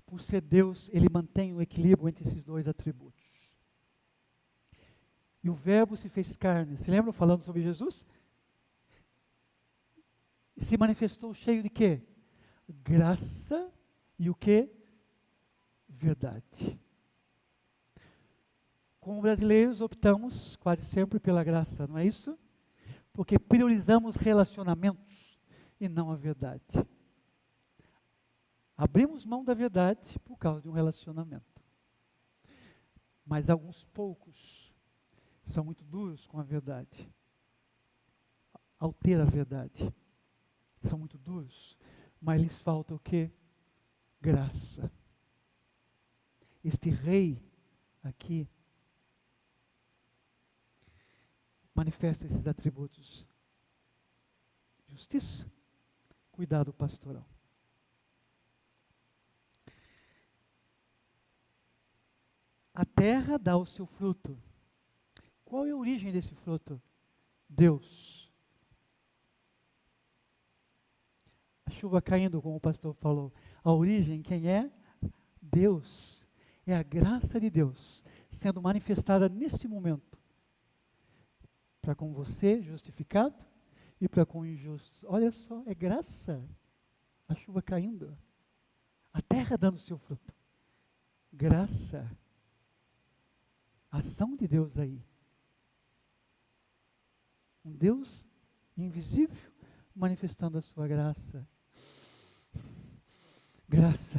Por ser Deus, ele mantém o equilíbrio entre esses dois atributos. E o verbo se fez carne. Se lembram falando sobre Jesus? E se manifestou cheio de quê? Graça e o quê? Verdade. Como brasileiros, optamos quase sempre pela graça, não é isso? Porque priorizamos relacionamentos e não a verdade. Abrimos mão da verdade por causa de um relacionamento. Mas alguns poucos são muito duros com a verdade. Ao ter a verdade. São muito duros. Mas lhes falta o quê? Graça. Este rei aqui manifesta esses atributos. Justiça, cuidado pastoral. A terra dá o seu fruto. Qual é a origem desse fruto? Deus. A chuva caindo, como o pastor falou. A origem, quem é? Deus. É a graça de Deus sendo manifestada nesse momento. Para com você, justificado, e para com o injusto. Olha só, é graça. A chuva caindo. A terra dando o seu fruto. Graça. Ação de Deus aí. Um Deus invisível manifestando a sua graça. Graça.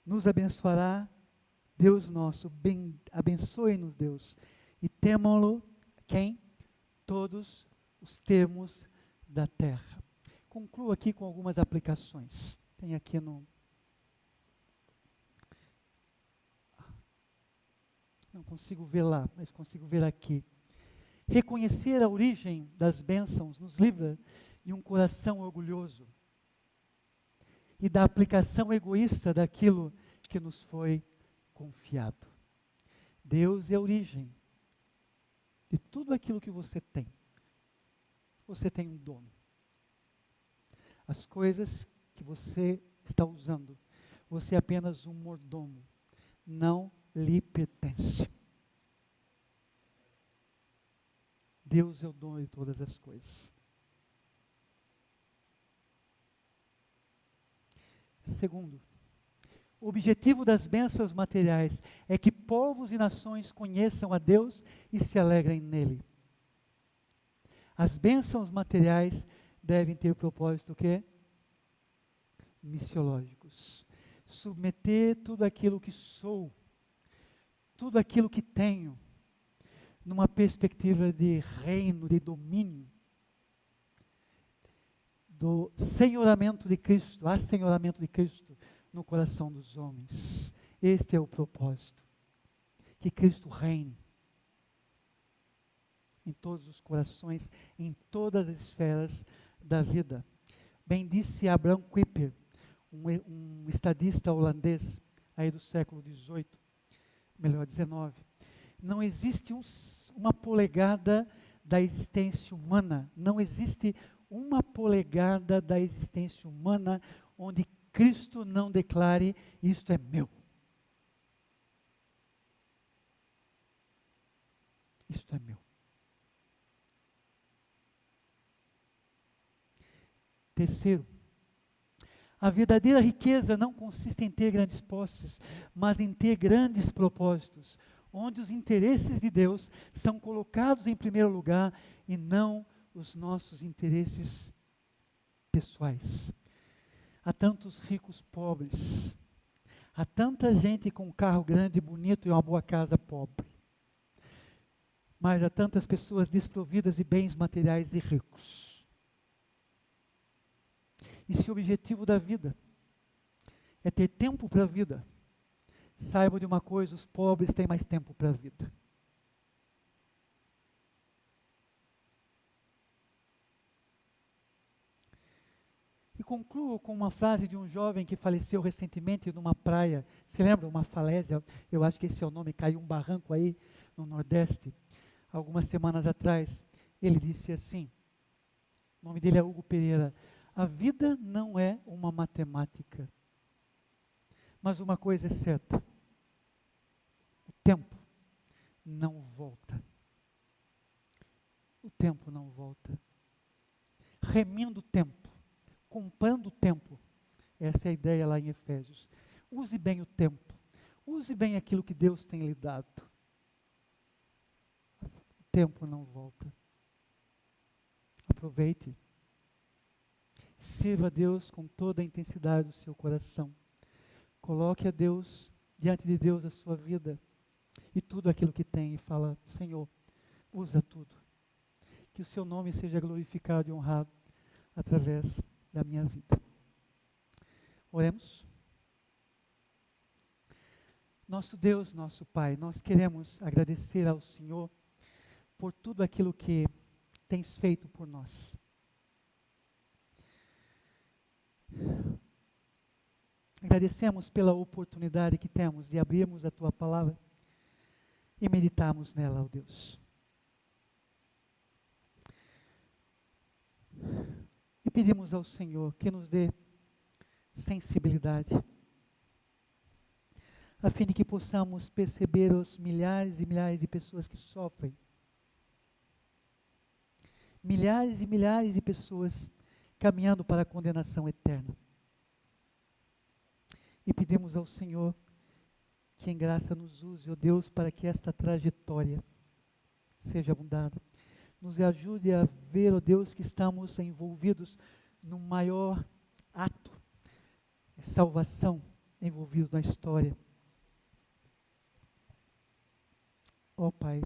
Nos abençoará Deus nosso, abençoe-nos Deus, e temam-lo, quem? Todos os termos da terra. Concluo aqui com algumas aplicações. Tem aqui no... Não consigo ver lá, mas consigo ver aqui. Reconhecer a origem das bênçãos nos livra de um coração orgulhoso e da aplicação egoísta daquilo que nos foi confiado. Deus é a origem de tudo aquilo que você tem. Você tem um dono. As coisas que você está usando, você é apenas um mordomo. Não lhe pertence. Deus é o dono de todas as coisas. Segundo, o objetivo das bênçãos materiais é que povos e nações conheçam a Deus e se alegrem nele. As bênçãos materiais devem ter o propósito o quê? Missiológicos. Submeter tudo aquilo que sou, tudo aquilo que tenho, numa perspectiva de reino, de domínio, do senhoramento de Cristo, assenhoramento de Cristo no coração dos homens. Este é o propósito. Que Cristo reine em todos os corações, em todas as esferas da vida. Bem disse Abraham Kuyper, um estadista holandês, aí do século XVIII, melhor, XIX. Não existe uma polegada da existência humana, não existe uma polegada da existência humana onde Cristo não declare: isto é meu. Isto é meu. Terceiro, a verdadeira riqueza não consiste em ter grandes posses, mas em ter grandes propósitos. onde os interesses de Deus são colocados em primeiro lugar e não os nossos interesses pessoais. Há tantos ricos pobres, há tanta gente com um carro grande e bonito e uma boa casa pobre, mas há tantas pessoas desprovidas de bens materiais e ricos. E se o objetivo da vida é ter tempo para a vida, saiba de uma coisa: os pobres têm mais tempo para a vida. E concluo com uma frase de um jovem que faleceu recentemente numa praia. Se lembra? Uma falésia, eu acho que esse é o nome, caiu um barranco aí no Nordeste, algumas semanas atrás. Ele disse assim, o nome dele é Hugo Pereira: a vida não é uma matemática, mas uma coisa é certa: o tempo não volta. O tempo não volta. Remindo o tempo, comprando o tempo. Essa é a ideia lá em Efésios. Use bem o tempo. Use bem aquilo que Deus tem lhe dado. O tempo não volta. Aproveite. Sirva a Deus com toda a intensidade do seu coração. Coloque a Deus, diante de Deus, a sua vida e tudo aquilo que tem, e fala: Senhor, usa tudo. Que o seu nome seja glorificado e honrado através da minha vida. Oremos. Nosso Deus, nosso Pai, nós queremos agradecer ao Senhor por tudo aquilo que tens feito por nós. Agradecemos pela oportunidade que temos de abrirmos a Tua Palavra e meditarmos nela, ó Deus. E pedimos ao Senhor que nos dê sensibilidade, a fim de que possamos perceber os milhares e milhares de pessoas que sofrem, milhares e milhares de pessoas caminhando para a condenação eterna. E pedimos ao Senhor que em graça nos use, ó Deus, para que esta trajetória seja mudada. Nos ajude a ver, ó Deus, que estamos envolvidos no maior ato de salvação envolvido na história. Ó Pai,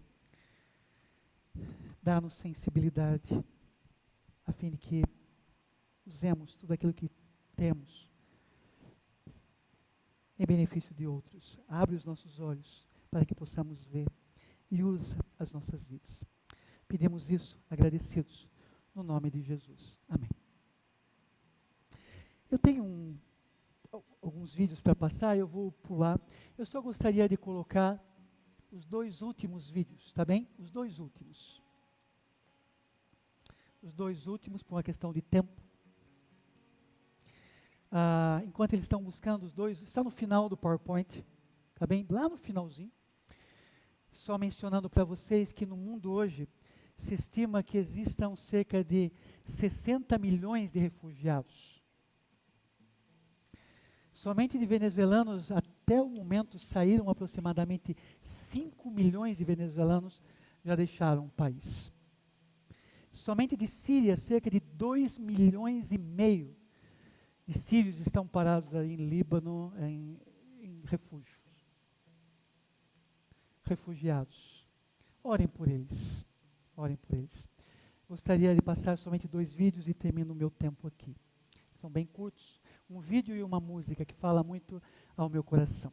dá-nos sensibilidade, a fim de que usemos tudo aquilo que temos em benefício de outros. Abre os nossos olhos para que possamos ver e usa as nossas vidas. Pedimos isso agradecidos no nome de Jesus. Amém. Eu tenho alguns vídeos para passar, eu vou pular. Eu só gostaria de colocar os 2 últimos vídeos, tá bem? Os 2 últimos. Os 2 últimos, por uma questão de tempo. Enquanto eles estão buscando os 2, está no final do PowerPoint, tá bem? Lá no finalzinho. Só mencionando para vocês que no mundo hoje se estima que existam cerca de 60 milhões de refugiados. Somente de venezuelanos, até o momento, saíram aproximadamente 5 milhões de venezuelanos já deixaram o país. Somente de Síria, cerca de 2 milhões e meio de sírios estão parados aí em Líbano, em refúgios. Refugiados. Orem por eles. Orem por eles. Gostaria de passar somente 2 vídeos e termino o meu tempo aqui. São bem curtos. Um vídeo e uma música que fala muito ao meu coração.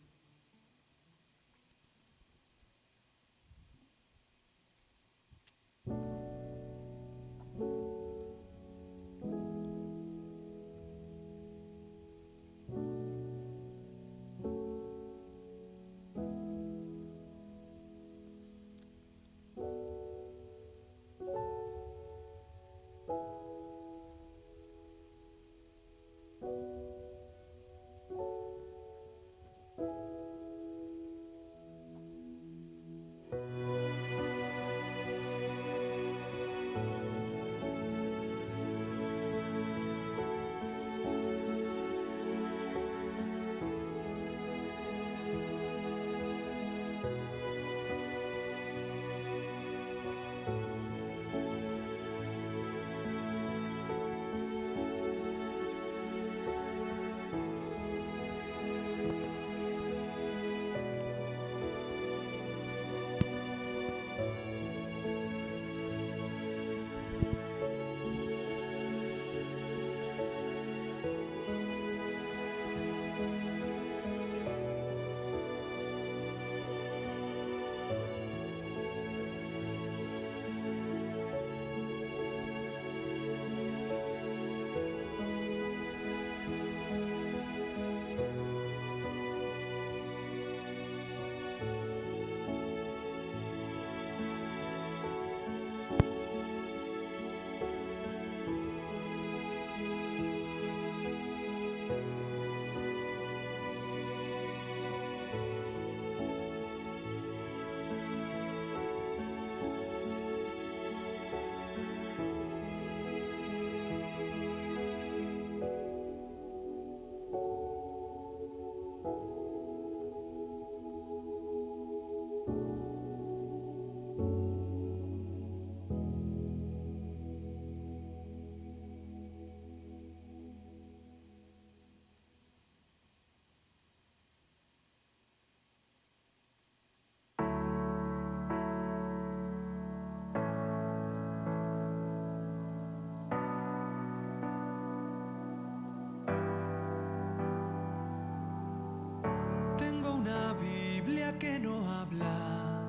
que no habla,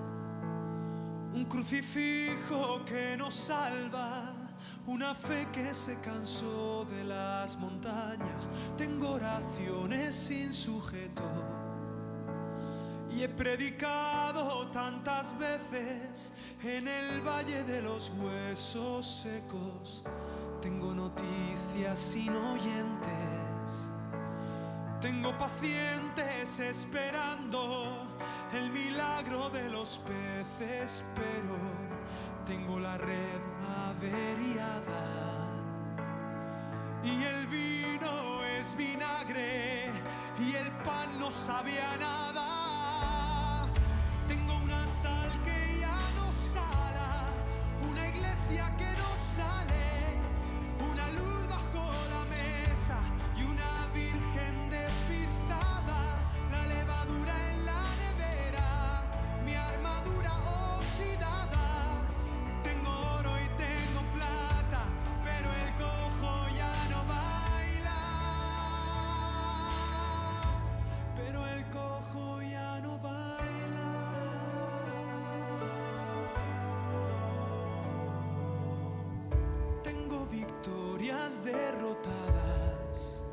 un crucifijo que no salva, una fe que se cansó de las montañas. Tengo oraciones sin sujeto y he predicado tantas veces en el valle de los huesos secos. Tengo noticias sin oyentes, tengo pacientes esperando el milagro de los peces, pero tengo la red averiada y el vino es vinagre y el pan no sabe a nada. Tengo una sal que ya no sala, una iglesia que no sale, una luz bajo la mesa y una virgen despistada, la levadura en la nevera, mi armadura oxidada. Tengo oro y tengo plata, pero el cojo ya no baila, pero el cojo ya no baila. Tengo victorias derrotadas,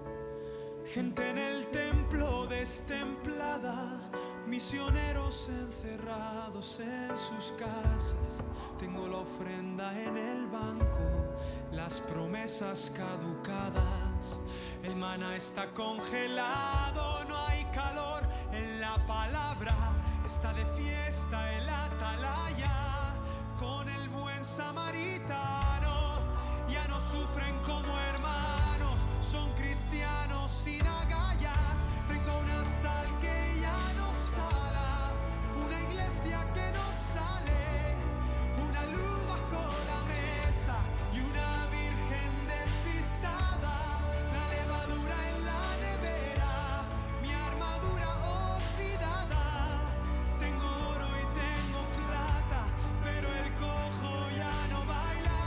gente en el templo destemplada, misioneros encerrados en sus casas. Tengo la ofrenda en el banco, las promesas caducadas. El maná está congelado, no hay calor en la palabra. Está de fiesta el atalaya con el buen samaritano. Ya no sufren como hermanos, son cristianos sin agallas. Tengo una sal que ya no sala, una iglesia que no sale, una luz bajo la mesa y una virgen despistada, la levadura en la nevera, mi armadura oxidada. Tengo oro y tengo plata, pero el cojo ya no baila.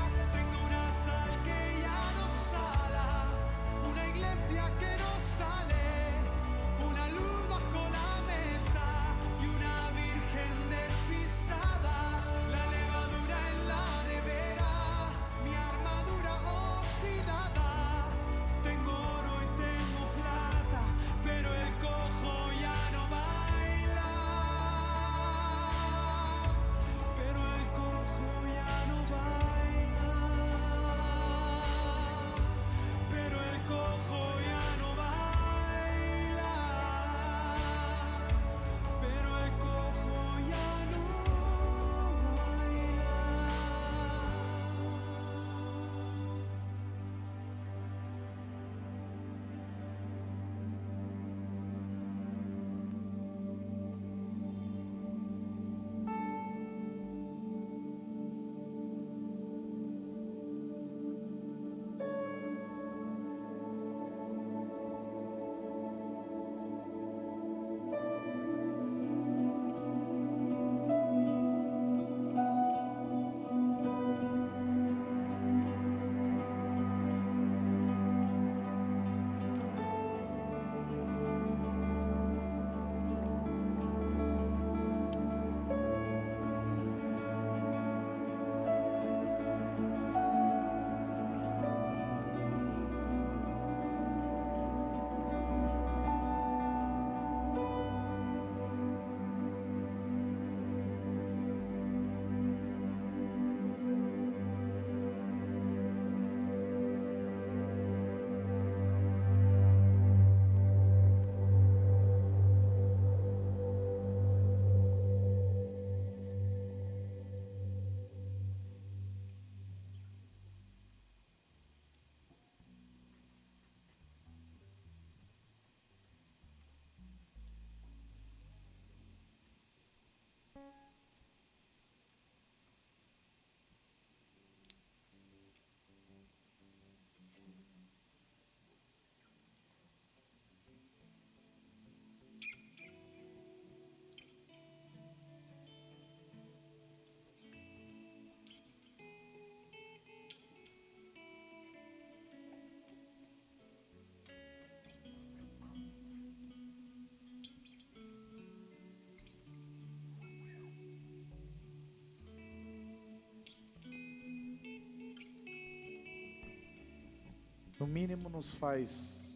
no mínimo nos faz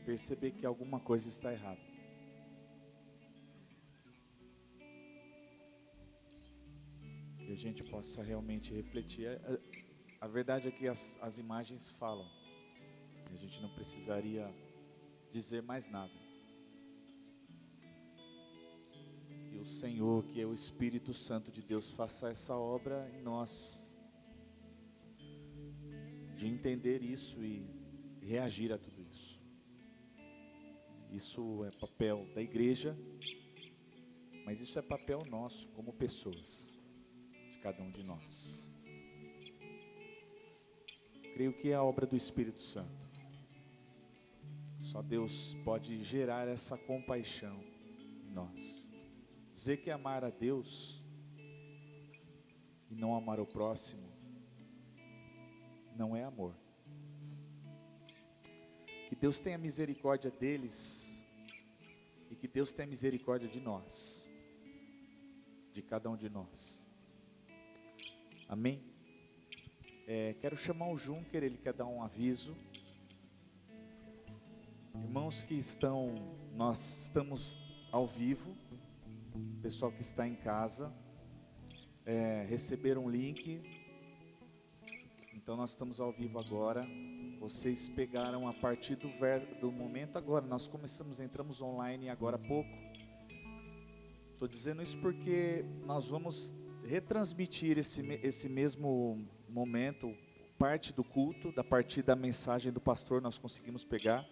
perceber que alguma coisa está errada. Que a gente possa realmente refletir. A verdade é que as imagens falam. A gente não precisaria dizer mais nada. Que o Senhor, que é o Espírito Santo de Deus, faça essa obra em nós. De entender isso e reagir a tudo isso. Isso é papel da igreja, mas isso é papel nosso como pessoas, de cada um de nós. Creio que é a obra do Espírito Santo. Só Deus pode gerar essa compaixão em nós. Dizer que amar a Deus e não amar o próximo não é amor. Que Deus tenha misericórdia deles e que Deus tenha misericórdia de nós, de cada um de nós. Amém? Quero chamar o Junker, ele quer dar um aviso. Irmãos que nós estamos ao vivo, pessoal que está em casa, receberam um link. Então nós estamos ao vivo agora. Vocês pegaram a partir do momento agora. Nós entramos online agora há pouco. Estou dizendo isso porque nós vamos retransmitir esse mesmo momento, parte do culto, da partir da mensagem do pastor, nós conseguimos pegar,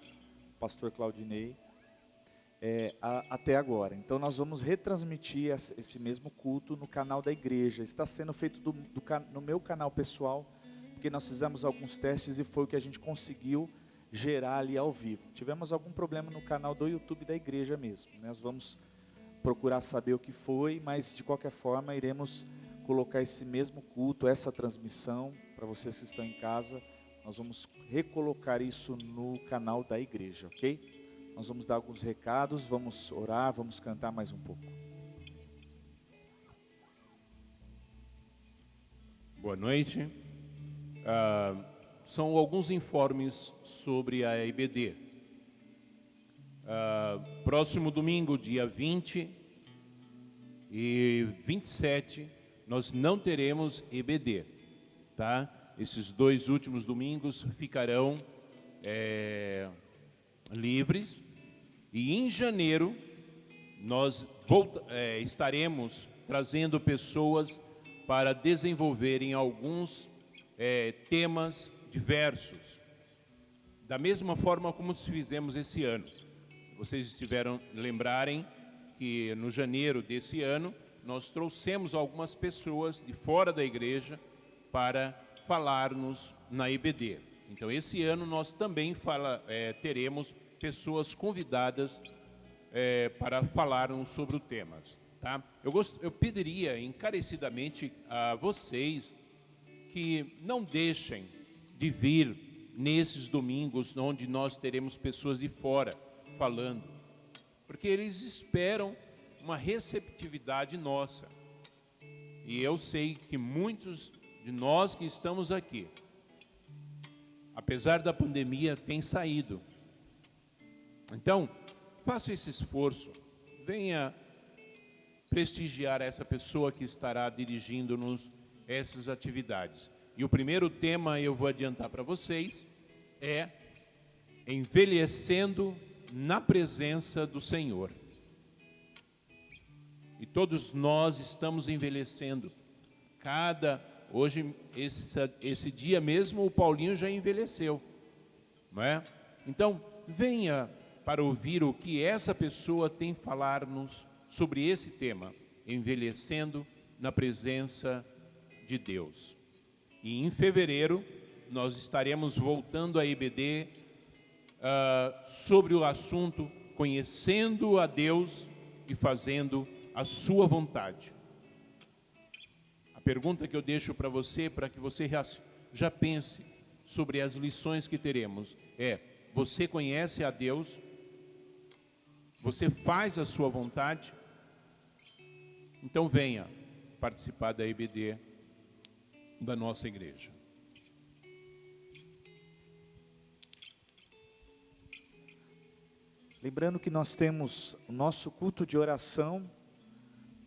pastor Claudinei, até agora. Então nós vamos retransmitir esse mesmo culto no canal da igreja. Está sendo feito no meu canal pessoal, porque nós fizemos alguns testes e foi o que a gente conseguiu gerar ali ao vivo. Tivemos algum problema no canal do YouTube da igreja mesmo, né? Nós vamos procurar saber o que foi, mas de qualquer forma iremos colocar esse mesmo culto, essa transmissão, para vocês que estão em casa, nós vamos recolocar isso no canal da igreja, ok? Nós vamos dar alguns recados, vamos orar, vamos cantar mais um pouco. Boa noite. São alguns informes sobre a EBD. Próximo domingo, dia 20 e 27, nós não teremos EBD, tá? Esses 2 últimos domingos ficarão livres. E em janeiro, nós estaremos trazendo pessoas para desenvolverem alguns temas diversos, da mesma forma como fizemos esse ano. Vocês lembrarem que no janeiro desse ano, nós trouxemos algumas pessoas de fora da igreja para falar-nos na EBD. Então esse ano nós também teremos pessoas convidadas para falarmos sobre o tema. Tá? Eu pediria encarecidamente a vocês que não deixem de vir nesses domingos onde nós teremos pessoas de fora falando, porque eles esperam uma receptividade nossa. E eu sei que muitos de nós que estamos aqui, apesar da pandemia, têm saído. Então, faça esse esforço, venha prestigiar essa pessoa que estará dirigindo-nos essas atividades. E o primeiro tema, eu vou adiantar para vocês, é envelhecendo na presença do Senhor. E todos nós estamos envelhecendo. Hoje, esse dia mesmo, o Paulinho já envelheceu, não é? Então, venha para ouvir o que essa pessoa tem a falar-nos sobre esse tema, envelhecendo na presença de Deus. E em fevereiro, nós estaremos voltando à EBD sobre o assunto conhecendo a Deus e fazendo a sua vontade. A pergunta que eu deixo para você, para que você já pense sobre as lições que teremos, você conhece a Deus? Você faz a sua vontade? Então venha participar da EBD da nossa igreja. Lembrando que nós temos o nosso culto de oração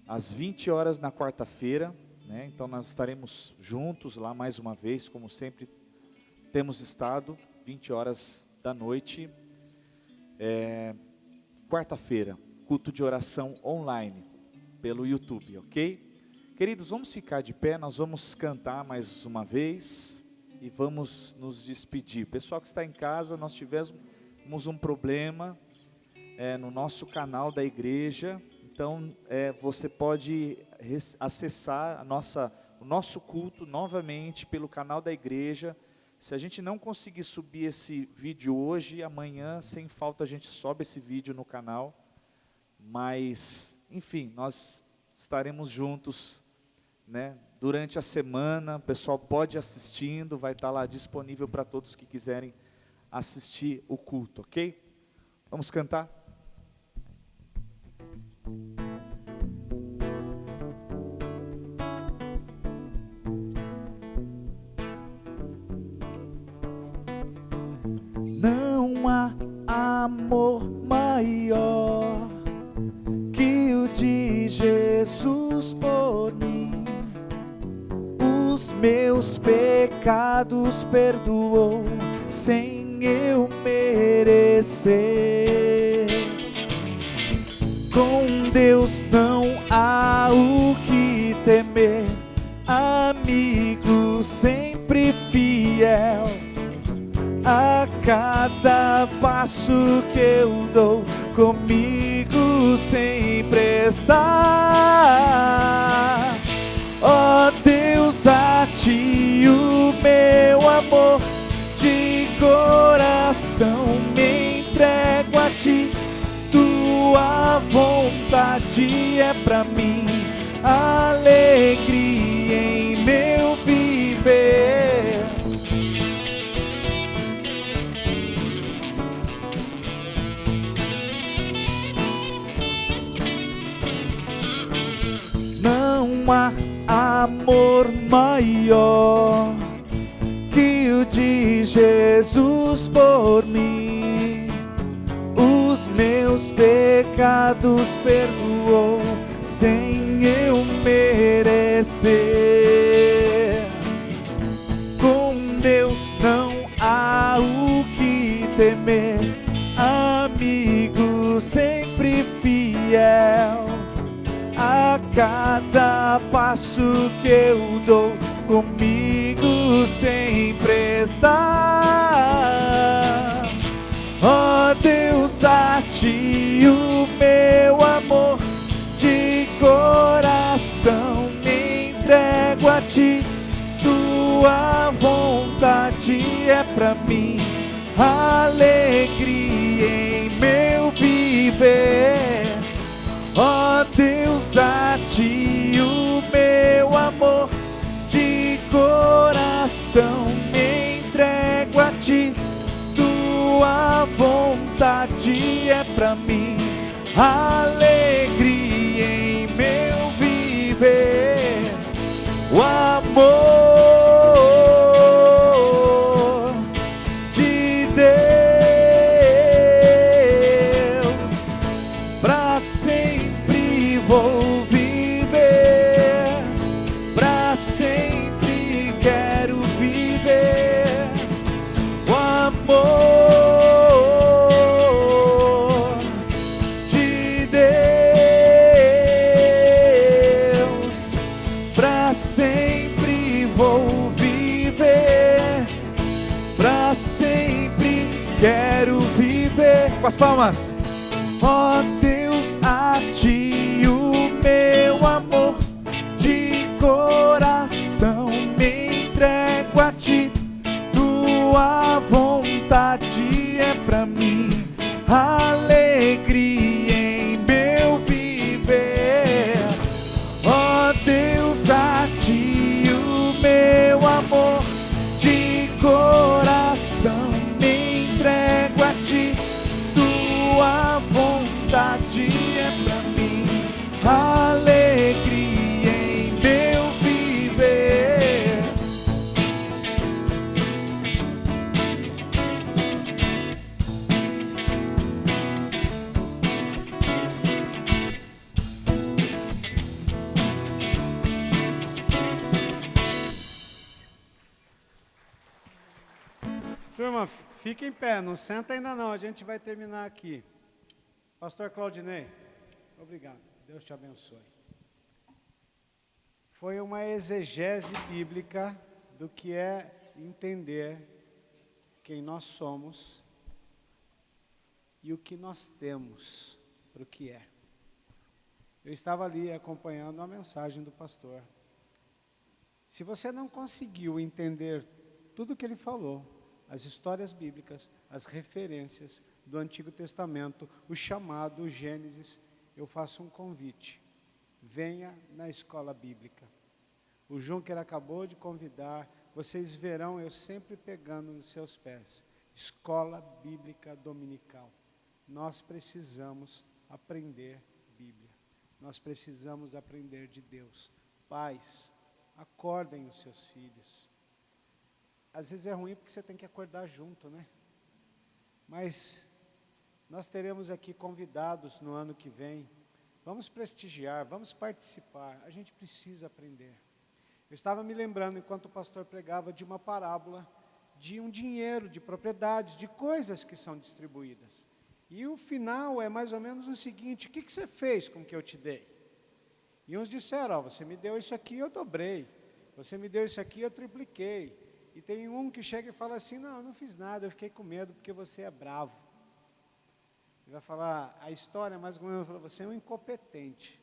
às 20 horas na quarta-feira, né? Então nós estaremos juntos lá mais uma vez, como sempre temos estado, 20 horas da noite. Quarta-feira, culto de oração online, pelo YouTube, ok? Queridos, vamos ficar de pé, nós vamos cantar mais uma vez e vamos nos despedir. Pessoal que está em casa, nós tivemos um problema no nosso canal da igreja, então você pode acessar o nosso culto novamente pelo canal da igreja. Se a gente não conseguir subir esse vídeo hoje, amanhã, sem falta, a gente sobe esse vídeo no canal. Mas, enfim, nós estaremos juntos, né, durante a semana. O pessoal pode ir assistindo, vai estar lá disponível para todos que quiserem assistir o culto, ok? Vamos cantar? Não há amor maior que o de Jesus por mim. Os meus pecados perdoou sem eu merecer. Com Deus não há o que temer, amigo sempre fiel. A cada passo que eu dou, comigo sempre está. Ó Deus, a ti o meu amor, de coração me entrego a ti. Tua vontade é pra mim, alegria em meu viver. Não há amor maior que o de Jesus por mim. Os meus pecados perdoou sem eu merecer. Com Deus não há o que temer, amigo sempre fiel. A cada passo que eu dou, comigo sempre está. Ó Deus, a ti o meu amor, de coração me entrego a ti. Tua vontade é pra mim, alegria em meu viver. Ó Deus, a ti o meu amor, de coração me entrego a ti. Tua vontade é pra mim, alegria em meu viver. O amor de Deus, pra sempre vou viver, pra sempre quero viver. O amor de Deus, pra sempre vou viver, pra sempre quero viver. Com as palmas. Ó Deus, a ti o meu amor, de coração me entrego a ti. Tua vontade é pra mim, alegria em meu viver. Ó Deus, a ti o meu amor, de coração me entrego a ti. Tua vontade Turma, fica em pé, não senta ainda não, a gente vai terminar aqui. Pastor Claudinei, obrigado, Deus te abençoe. Foi uma exegese bíblica do que é entender quem nós somos e o que nós temos para o que é. Eu estava ali acompanhando a mensagem do pastor. Se você não conseguiu entender tudo o que ele falou, as histórias bíblicas, as referências do Antigo Testamento, o chamado, o Gênesis, eu faço um convite. Venha na escola bíblica. O Juncker acabou de convidar, vocês verão eu sempre pegando nos seus pés. Escola Bíblica Dominical. Nós precisamos aprender Bíblia. Nós precisamos aprender de Deus. Pais, acordem os seus filhos. Às vezes é ruim porque você tem que acordar junto, né? Mas nós teremos aqui convidados no ano que vem. Vamos prestigiar, vamos participar. A gente precisa aprender. Eu estava me lembrando, enquanto o pastor pregava, de uma parábola de um dinheiro, de propriedades, de coisas que são distribuídas. E o final é mais ou menos o seguinte: o que você fez com o que eu te dei? E uns disseram: ó, você me deu isso aqui, eu dobrei. Você me deu isso aqui, eu tripliquei. E tem um que chega e fala assim: não, eu não fiz nada, eu fiquei com medo porque você é bravo. Ele vai falar, a história mais ou menos, você é um incompetente.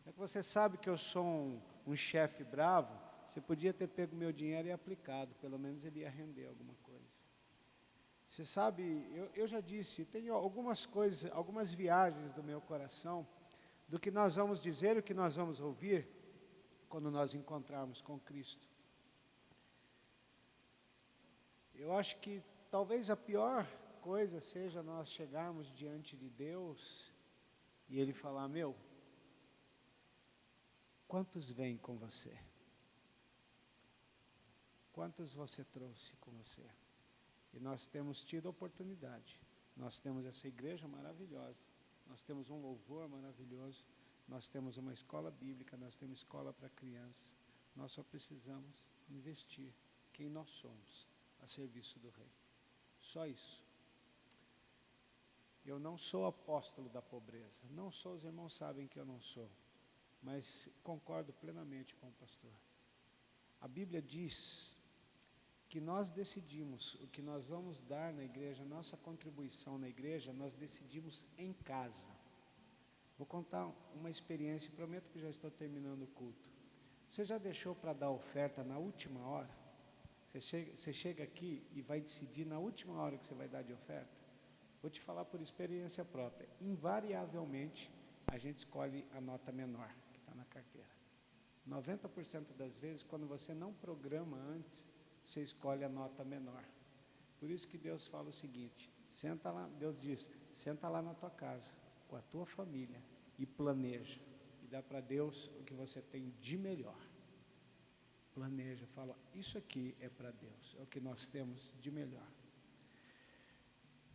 É que você sabe que eu sou um chefe bravo, você podia ter pego meu dinheiro e aplicado, pelo menos ele ia render alguma coisa. Você sabe, eu já disse, tem algumas coisas, algumas viagens do meu coração, do que nós vamos dizer, o que nós vamos ouvir, quando nós encontrarmos com Cristo. Eu acho que talvez a pior coisa seja nós chegarmos diante de Deus e Ele falar: meu, quantos vêm com você? Quantos você trouxe com você? E nós temos tido a oportunidade, nós temos essa igreja maravilhosa, nós temos um louvor maravilhoso, nós temos uma escola bíblica, nós temos escola para crianças, nós só precisamos investir quem nós somos a serviço do Rei. Só isso. Eu não sou apóstolo da pobreza, não sou, os irmãos sabem que eu não sou, mas concordo plenamente com o pastor. A Bíblia diz que nós decidimos o que nós vamos dar na igreja, nossa contribuição na igreja, nós decidimos em casa. Vou contar uma experiência, prometo que já estou terminando o culto. Você já deixou para dar oferta na última hora? Você chega aqui e vai decidir na última hora que você vai dar de oferta? Vou te falar por experiência própria. Invariavelmente, a gente escolhe a nota menor, que está na carteira. 90% das vezes, quando você não programa antes, você escolhe a nota menor. Por isso que Deus fala o seguinte: senta lá, Deus diz, senta lá na tua casa, com a tua família, e planeja. E dá para Deus o que você tem de melhor. Planeja, fala, isso aqui é para Deus, é o que nós temos de melhor.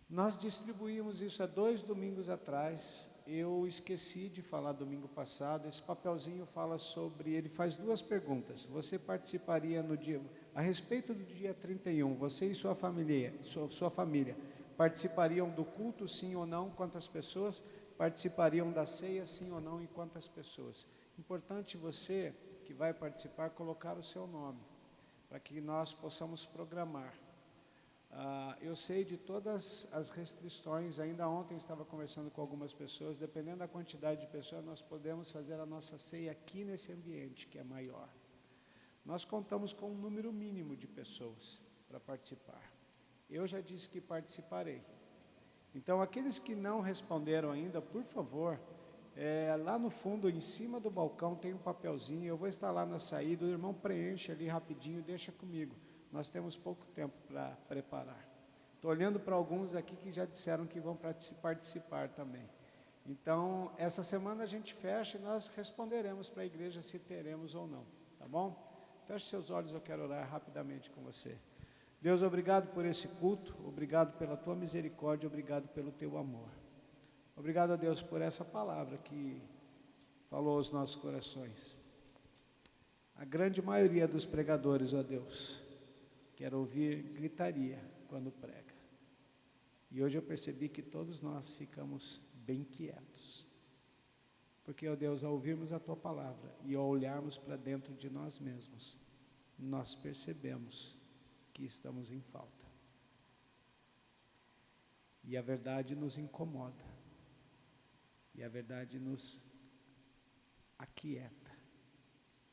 Nós distribuímos isso há 2 domingos atrás, eu esqueci de falar domingo passado, esse papelzinho fala sobre, ele faz 2 perguntas, você participaria no dia, a respeito do dia 31, você e sua família participariam do culto sim ou não, quantas pessoas? Participariam da ceia sim ou não e quantas pessoas? Importante você que vai participar colocar o seu nome, para que nós possamos programar. Eu sei de todas as restrições, ainda ontem estava conversando com algumas pessoas, dependendo da quantidade de pessoas, nós podemos fazer a nossa ceia aqui nesse ambiente, que é maior. Nós contamos com um número mínimo de pessoas para participar. Eu já disse que participarei. Então, aqueles que não responderam ainda, por favor, lá no fundo, em cima do balcão, tem um papelzinho, eu vou estar lá na saída, o irmão preenche ali rapidinho, deixa comigo. Nós temos pouco tempo para preparar. Estou olhando para alguns aqui que já disseram que vão participar também. Então, essa semana a gente fecha e nós responderemos para a igreja se teremos ou não, tá bom? Feche seus olhos, eu quero orar rapidamente com você. Deus, obrigado por esse culto, obrigado pela tua misericórdia, obrigado pelo teu amor. Obrigado a Deus por essa palavra que falou aos nossos corações. A grande maioria dos pregadores, ó Deus, quer ouvir gritaria quando prega. E hoje eu percebi que todos nós ficamos bem quietos. Porque, ó Deus, ao ouvirmos a Tua palavra e ao olharmos para dentro de nós mesmos, nós percebemos que estamos em falta. E a verdade nos incomoda. E a verdade nos aquieta.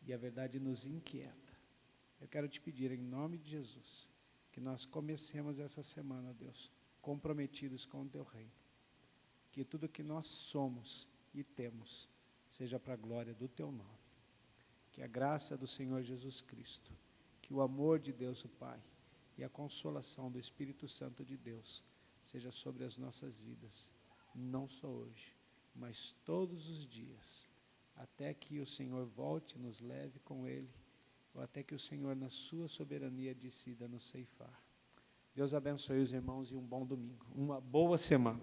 E a verdade nos inquieta. Eu quero te pedir, em nome de Jesus, que nós comecemos essa semana, Deus, comprometidos com o Teu reino. Que tudo que nós somos e temos seja para a glória do Teu nome. Que a graça do Senhor Jesus Cristo, que o amor de Deus o Pai e a consolação do Espírito Santo de Deus seja sobre as nossas vidas, não só hoje, mas todos os dias, até que o Senhor volte e nos leve com Ele, ou até que o Senhor, na sua soberania, decida nos ceifar. Deus abençoe os irmãos e um bom domingo, uma boa semana.